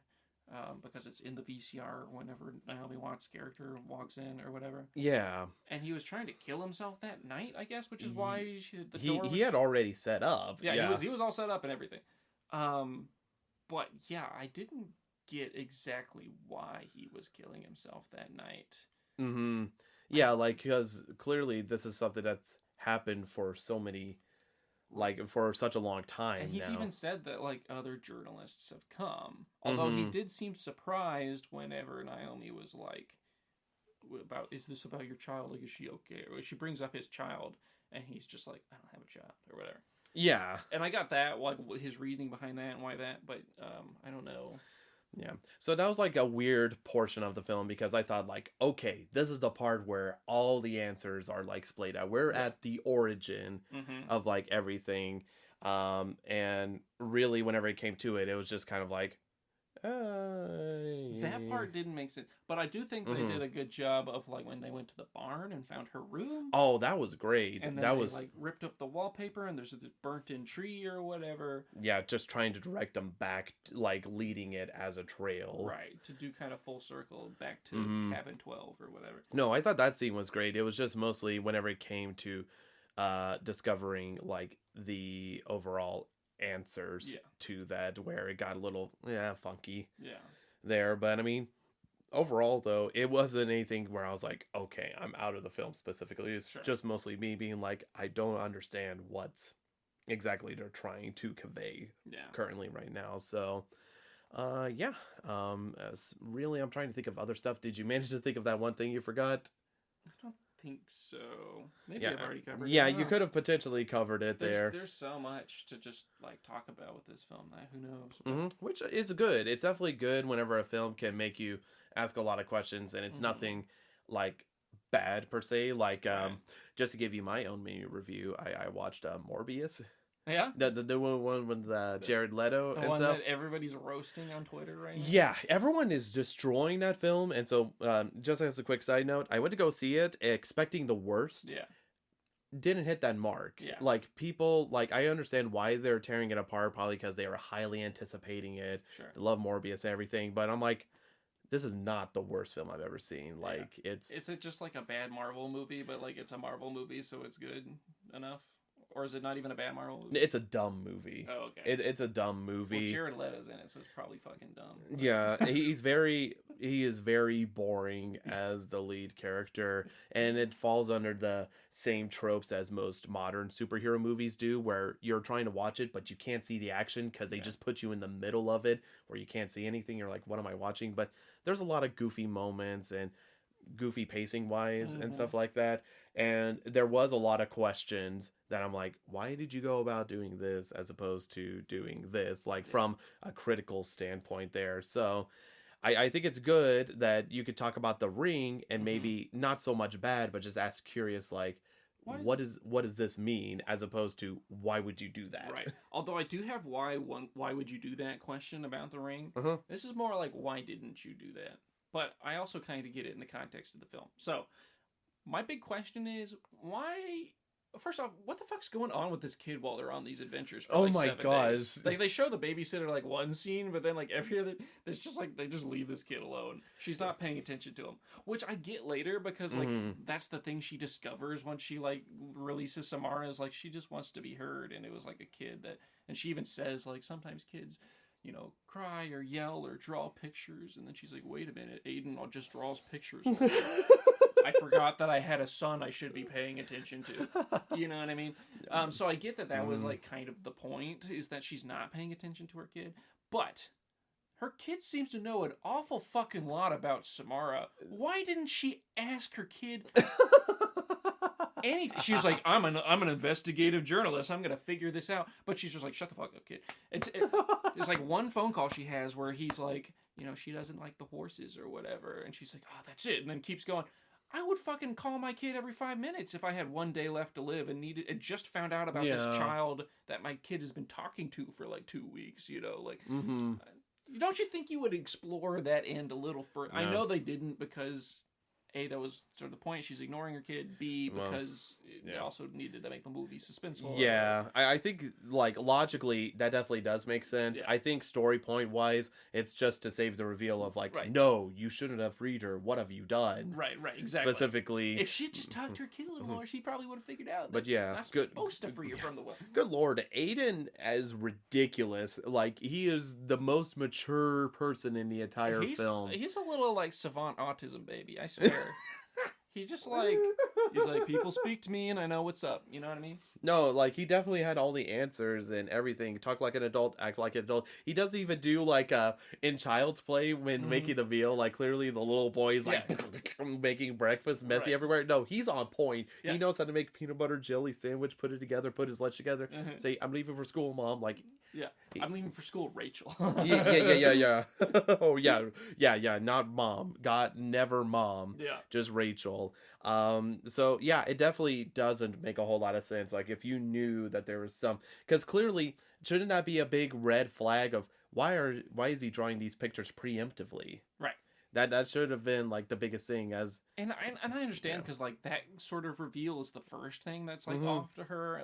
[SPEAKER 3] Because it's in the VCR whenever Naomi Watts' character walks in or whatever. Yeah. And he was trying to kill himself that night, I guess, which is why the door was...
[SPEAKER 2] He had already set up.
[SPEAKER 3] Yeah, he was all set up and everything. But yeah, I didn't get exactly why he was killing himself that night.
[SPEAKER 2] Mm-hmm. Yeah, like, because clearly this is something that's happened for so many, like, for such a long time
[SPEAKER 3] And he's
[SPEAKER 2] now.
[SPEAKER 3] even said that, like, other journalists have come. Although he did seem surprised whenever Naomi was like, is this about your child? Like, is she okay? Or she brings up his child, and he's just like, I don't have a child, or whatever.
[SPEAKER 2] Yeah.
[SPEAKER 3] And I got that, like, his reasoning behind that and why that, but I don't know.
[SPEAKER 2] Yeah. So that was like a weird portion of the film because I thought like, okay, this is the part where all the answers are like splayed out. We're at the origin of like everything. And really whenever it came to it, it was just kind of like,
[SPEAKER 3] that part didn't make sense. But I do think they did a good job of like when they went to the barn and found her room.
[SPEAKER 2] Oh, that was great.
[SPEAKER 3] And then
[SPEAKER 2] that
[SPEAKER 3] they
[SPEAKER 2] was
[SPEAKER 3] like ripped up the wallpaper and there's this burnt in tree or whatever.
[SPEAKER 2] Yeah, just trying to direct them back, like leading it as a trail.
[SPEAKER 3] Right, to do kind of full circle back to cabin 12 or whatever.
[SPEAKER 2] No, I thought that scene was great. It was just mostly whenever it came to discovering like the overall answers to that, where it got a little funky there. But I mean, overall though, it wasn't anything where I was like, okay, I'm out of the film specifically. It's just mostly me being like, I don't understand what's exactly they're trying to convey currently right now. So really I'm trying to think of other stuff. Did you manage to think of that one thing you forgot?
[SPEAKER 3] I don't think so. Maybe I've already covered it.
[SPEAKER 2] Yeah, you could have potentially covered it there.
[SPEAKER 3] There's so much to just like talk about with this film that who knows.
[SPEAKER 2] Which is good. It's definitely good whenever a film can make you ask a lot of questions and it's nothing like bad per se. Like just to give you my own mini review, I watched Morbius.
[SPEAKER 3] Yeah,
[SPEAKER 2] the one with Jared Leto
[SPEAKER 3] the
[SPEAKER 2] and
[SPEAKER 3] one
[SPEAKER 2] stuff.
[SPEAKER 3] that everybody's roasting on Twitter right now.
[SPEAKER 2] Yeah, everyone is destroying that film, and so just as a quick side note, I went to go see it expecting the worst.
[SPEAKER 3] Yeah,
[SPEAKER 2] didn't hit that mark.
[SPEAKER 3] Yeah,
[SPEAKER 2] like people, like I understand why they're tearing it apart, probably because they were highly anticipating it.
[SPEAKER 3] Sure.
[SPEAKER 2] They love Morbius and everything, but I'm like, this is not the worst film I've ever seen. Like it's.
[SPEAKER 3] Is it just like a bad Marvel movie, but like it's a Marvel movie, so it's good enough? Or is it not even a bad Marvel movie?
[SPEAKER 2] It's a dumb movie.
[SPEAKER 3] Oh, okay.
[SPEAKER 2] It's a dumb movie.
[SPEAKER 3] Well, Jared Leto's in it, so it's probably fucking dumb.
[SPEAKER 2] Yeah, he is very boring as the lead character, and it falls under the same tropes as most modern superhero movies do, where you're trying to watch it, but you can't see the action because they just put you in the middle of it, where you can't see anything. You're like, what am I watching? But there's a lot of goofy moments and goofy pacing wise and stuff like that, and there was a lot of questions that I'm like, why did you go about doing this as opposed to doing this, like from a critical standpoint there. So I think it's good that you could talk about The Ring and maybe not so much bad, but just ask curious like, what does this mean, as opposed to why would you do that?
[SPEAKER 3] Right. Although I do have why would you do that question about The Ring. This is more like, why didn't you do that? But I also kind of get it in the context of the film. So, my big question is, why... First off, what the fuck's going on with this kid while they're on these adventures for like 7 days? Like, they show the babysitter, like, one scene, but then, like, every other... It's just, like, they just leave this kid alone. She's not paying attention to him. Which I get later, because, like, that's the thing she discovers when she, like, releases Samara, is, like, she just wants to be heard, and it was, like, a kid that... And she even says, like, sometimes kids... you know, cry or yell or draw pictures. And then she's like, wait a minute, Aiden just draws pictures. I forgot that I had a son I should be paying attention to. You know what I mean? So I get that was like kind of the point, is that she's not paying attention to her kid. But her kid seems to know an awful fucking lot about Samara. Why didn't she ask her kid... anything? She was like, I'm an investigative journalist. I'm gonna figure this out. But she's just like, shut the fuck up, kid. It's like one phone call she has where he's like, you know, she doesn't like the horses or whatever, and she's like, oh, that's it, and then keeps going. I would fucking call my kid every 5 minutes if I had one day left to live and just found out about this child that my kid has been talking to for like 2 weeks. You know, like. Don't you think you would explore that end a little further? No. I know they didn't, because A, that was sort of the point. She's ignoring her kid. B, because they also needed to make the movie suspenseful.
[SPEAKER 2] Yeah, I think, like, logically, that definitely does make sense.
[SPEAKER 3] Yeah.
[SPEAKER 2] I think story point wise, it's just to save the reveal of, like, no, you shouldn't have freed her. What have you done?
[SPEAKER 3] Right, exactly.
[SPEAKER 2] Specifically.
[SPEAKER 3] If she just talked to her kid a little more, she probably would have figured out.
[SPEAKER 2] But yeah,
[SPEAKER 3] not supposed to free her from the well.
[SPEAKER 2] Good lord, Aiden is ridiculous. Like, he is the most mature person in the entire film.
[SPEAKER 3] He's a little, like, savant autism baby, I swear. He's like, people speak to me and I know what's up. You know what I mean?
[SPEAKER 2] No, like, he definitely had all the answers and everything. Talk like an adult, act like an adult. He doesn't even do, like, in Child's Play when making the meal. Like, clearly the little boy's, like, making breakfast messy everywhere. No, he's on point.
[SPEAKER 3] Yeah.
[SPEAKER 2] He knows how to make peanut butter jelly sandwich, put it together, put his lunch together. Say, I'm leaving for school, Mom. Like,
[SPEAKER 3] I'm leaving for school, Rachel.
[SPEAKER 2] yeah. Oh, yeah. Not Mom. God, never Mom.
[SPEAKER 3] Yeah.
[SPEAKER 2] Just Rachel. So yeah, it definitely doesn't make a whole lot of sense. Like, if you knew that there was some, because clearly, shouldn't that be a big red flag of why is he drawing these pictures preemptively?
[SPEAKER 3] Right.
[SPEAKER 2] That should have been, like, the biggest thing. As
[SPEAKER 3] and I understand, because like that sort of reveal is the first thing that's like off to her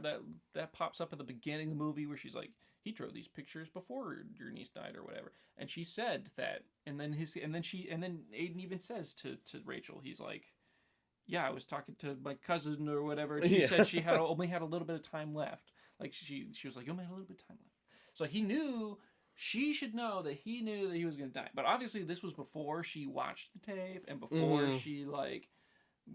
[SPEAKER 3] that pops up at the beginning of the movie, where she's like, he drew these pictures before your niece died or whatever, and she said that, and then Aiden even says to Rachel, he's like, yeah, I was talking to my cousin or whatever, and she said she only had a little bit of time left. Like, she was like, you only had a little bit of time left. So he knew, she should know that he knew that he was going to die. But obviously this was before she watched the tape and before she, like,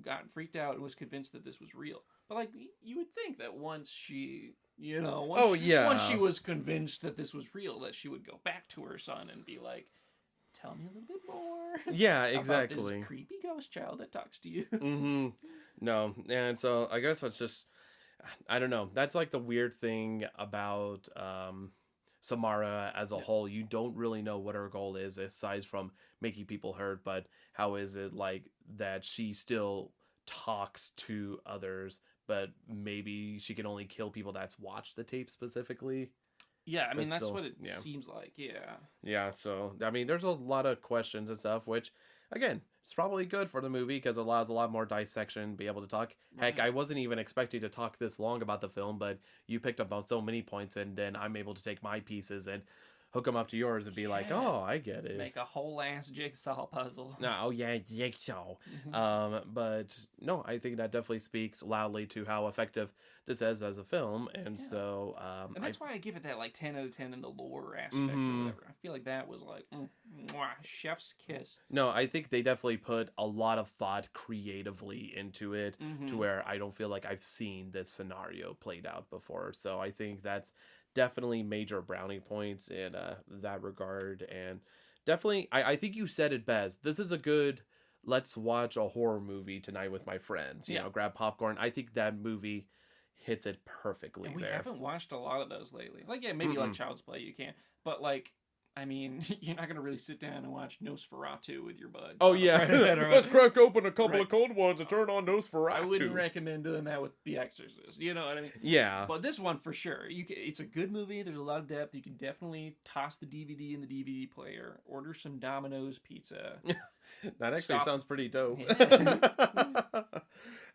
[SPEAKER 3] got freaked out and was convinced that this was real. But, like, you would think that once she, once she was convinced that this was real, that she would go back to her son and be like, tell me a little bit more.
[SPEAKER 2] Yeah, exactly.
[SPEAKER 3] About this creepy ghost child that talks to you.
[SPEAKER 2] No, and so I guess that's just, I don't know. That's, like, the weird thing about Samara as a whole. You don't really know what her goal is, aside from making people hurt. But how is it, like, that she still talks to others, but maybe she can only kill people that's watched the tape specifically?
[SPEAKER 3] Yeah, I mean, that's
[SPEAKER 2] still,
[SPEAKER 3] what it seems like,
[SPEAKER 2] Yeah, so, I mean, there's a lot of questions and stuff, which, again, it's probably good for the movie, because it allows a lot more dissection, be able to talk. Heck, I wasn't even expecting to talk this long about the film, but you picked up on so many points, and then I'm able to take my pieces and hook them up to yours and be like, oh, I get it.
[SPEAKER 3] Make a whole ass jigsaw puzzle.
[SPEAKER 2] No, oh yeah, jigsaw. But no, I think that definitely speaks loudly to how effective this is as a film, and so
[SPEAKER 3] and that's why I give it that, like, 10 out of 10 in the lore aspect or whatever. I feel like that was like chef's kiss.
[SPEAKER 2] No, I think they definitely put a lot of thought creatively into it, to where I don't feel like I've seen this scenario played out before. So I think that's definitely major brownie points in that regard. And definitely, I think you said it best. This is a good, let's watch a horror movie tonight with my friends. You know, grab popcorn. I think that movie hits it perfectly.
[SPEAKER 3] And we
[SPEAKER 2] there.
[SPEAKER 3] haven't watched a lot of those lately. Like, yeah, maybe like Child's Play you can. But, like, I mean, you're not going to really sit down and watch Nosferatu with your buds.
[SPEAKER 2] Oh, yeah. Let's crack open a couple of cold ones and turn on Nosferatu.
[SPEAKER 3] I wouldn't recommend doing that with The Exorcist. You know what I mean?
[SPEAKER 2] Yeah.
[SPEAKER 3] But this one, for sure. It's a good movie. There's a lot of depth. You can definitely toss the DVD in the DVD player. Order some Domino's pizza.
[SPEAKER 2] That actually sounds pretty dope.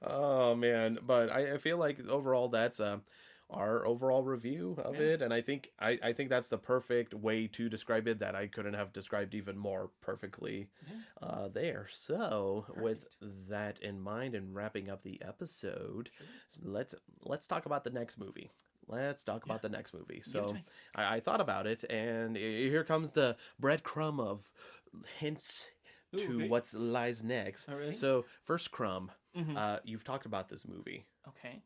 [SPEAKER 2] Oh, man. But I feel like overall that's our overall review of it, and I think that's the perfect way to describe it, that I couldn't have described even more perfectly there. So with that in mind, and wrapping up the episode, let's talk about the next movie. Let's talk about the next movie. So I thought about it, and here comes the breadcrumb of hints to what lies next.
[SPEAKER 3] Right.
[SPEAKER 2] So first crumb, you've talked about this movie.
[SPEAKER 3] Okay.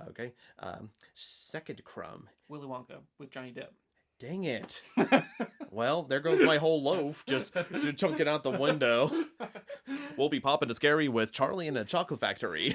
[SPEAKER 2] Okay. Second crumb.
[SPEAKER 3] Willy Wonka with Johnny Depp.
[SPEAKER 2] Dang it. Well, there goes my whole loaf, just chunking out the window. We'll be Poppin the Scary with Charlie in a Chocolate Factory.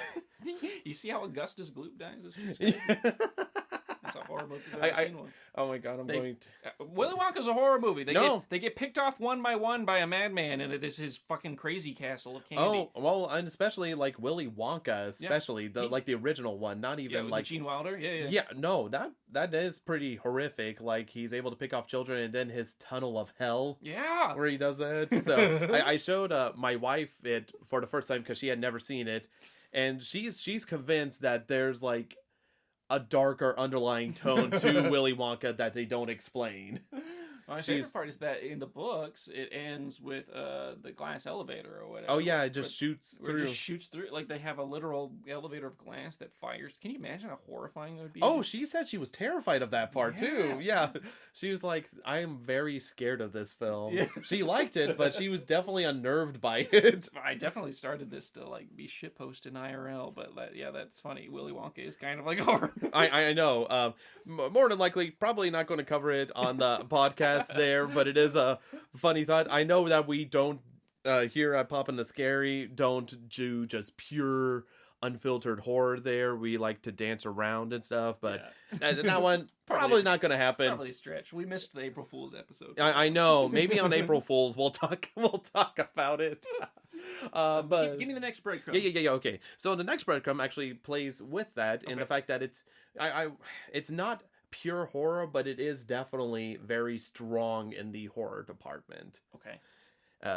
[SPEAKER 3] You see how Augustus Gloop dies? That's a horrible horror movie if I've ever seen one.
[SPEAKER 2] Oh my god, I'm going to...
[SPEAKER 3] Willy Wonka's a horror movie.
[SPEAKER 2] No.
[SPEAKER 3] They get picked off one by one by a madman, and it is his fucking crazy castle of candy.
[SPEAKER 2] Oh, well, and especially, like, Willy Wonka, especially, the original one, not even,
[SPEAKER 3] with
[SPEAKER 2] like...
[SPEAKER 3] Gene Wilder? Yeah.
[SPEAKER 2] Yeah, no, that is pretty horrific. Like, he's able to pick off children, and then his tunnel of hell...
[SPEAKER 3] Yeah!
[SPEAKER 2] Where he does that. So, I showed my wife it for the first time, because she had never seen it, and she's convinced that there's, like... a darker underlying tone to Willy Wonka that they don't explain.
[SPEAKER 3] My favorite part is that in the books, it ends with the glass elevator or whatever.
[SPEAKER 2] Oh yeah, it just shoots through.
[SPEAKER 3] It just shoots through. Like, they have a literal elevator of glass that fires. Can you imagine how horrifying that would be?
[SPEAKER 2] Oh, she said she was terrified of that part too. Yeah. She was like, I am very scared of this film. Yeah. She liked it, but she was definitely unnerved by it.
[SPEAKER 3] I definitely started this to, like, be shitposted in IRL, but that's funny. Willy Wonka is kind of like horror.
[SPEAKER 2] I know. More than likely, probably not going to cover it on the podcast there, but it is a funny thought. I know that we don't here at Poppin the Scary don't do just pure unfiltered horror there. We like to dance around and stuff, but that one probably not going to happen.
[SPEAKER 3] Probably stretch. We missed the April Fool's episode.
[SPEAKER 2] I know. Maybe on April Fool's we'll talk about it. But
[SPEAKER 3] give me the next breadcrumb.
[SPEAKER 2] Yeah. Okay. So the next breadcrumb actually plays with that in the fact that it's not pure horror, but it is definitely very strong in the horror department.
[SPEAKER 3] Okay.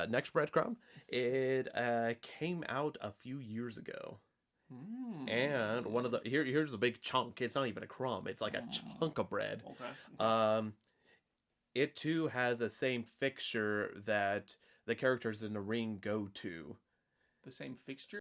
[SPEAKER 2] Next breadcrumb, it came out a few years ago. And one of the here's a big chunk. It's not even a crumb. It's like a chunk of bread.
[SPEAKER 3] Okay.
[SPEAKER 2] It too has the same fixture that the characters in The Ring go to.
[SPEAKER 3] The same fixture?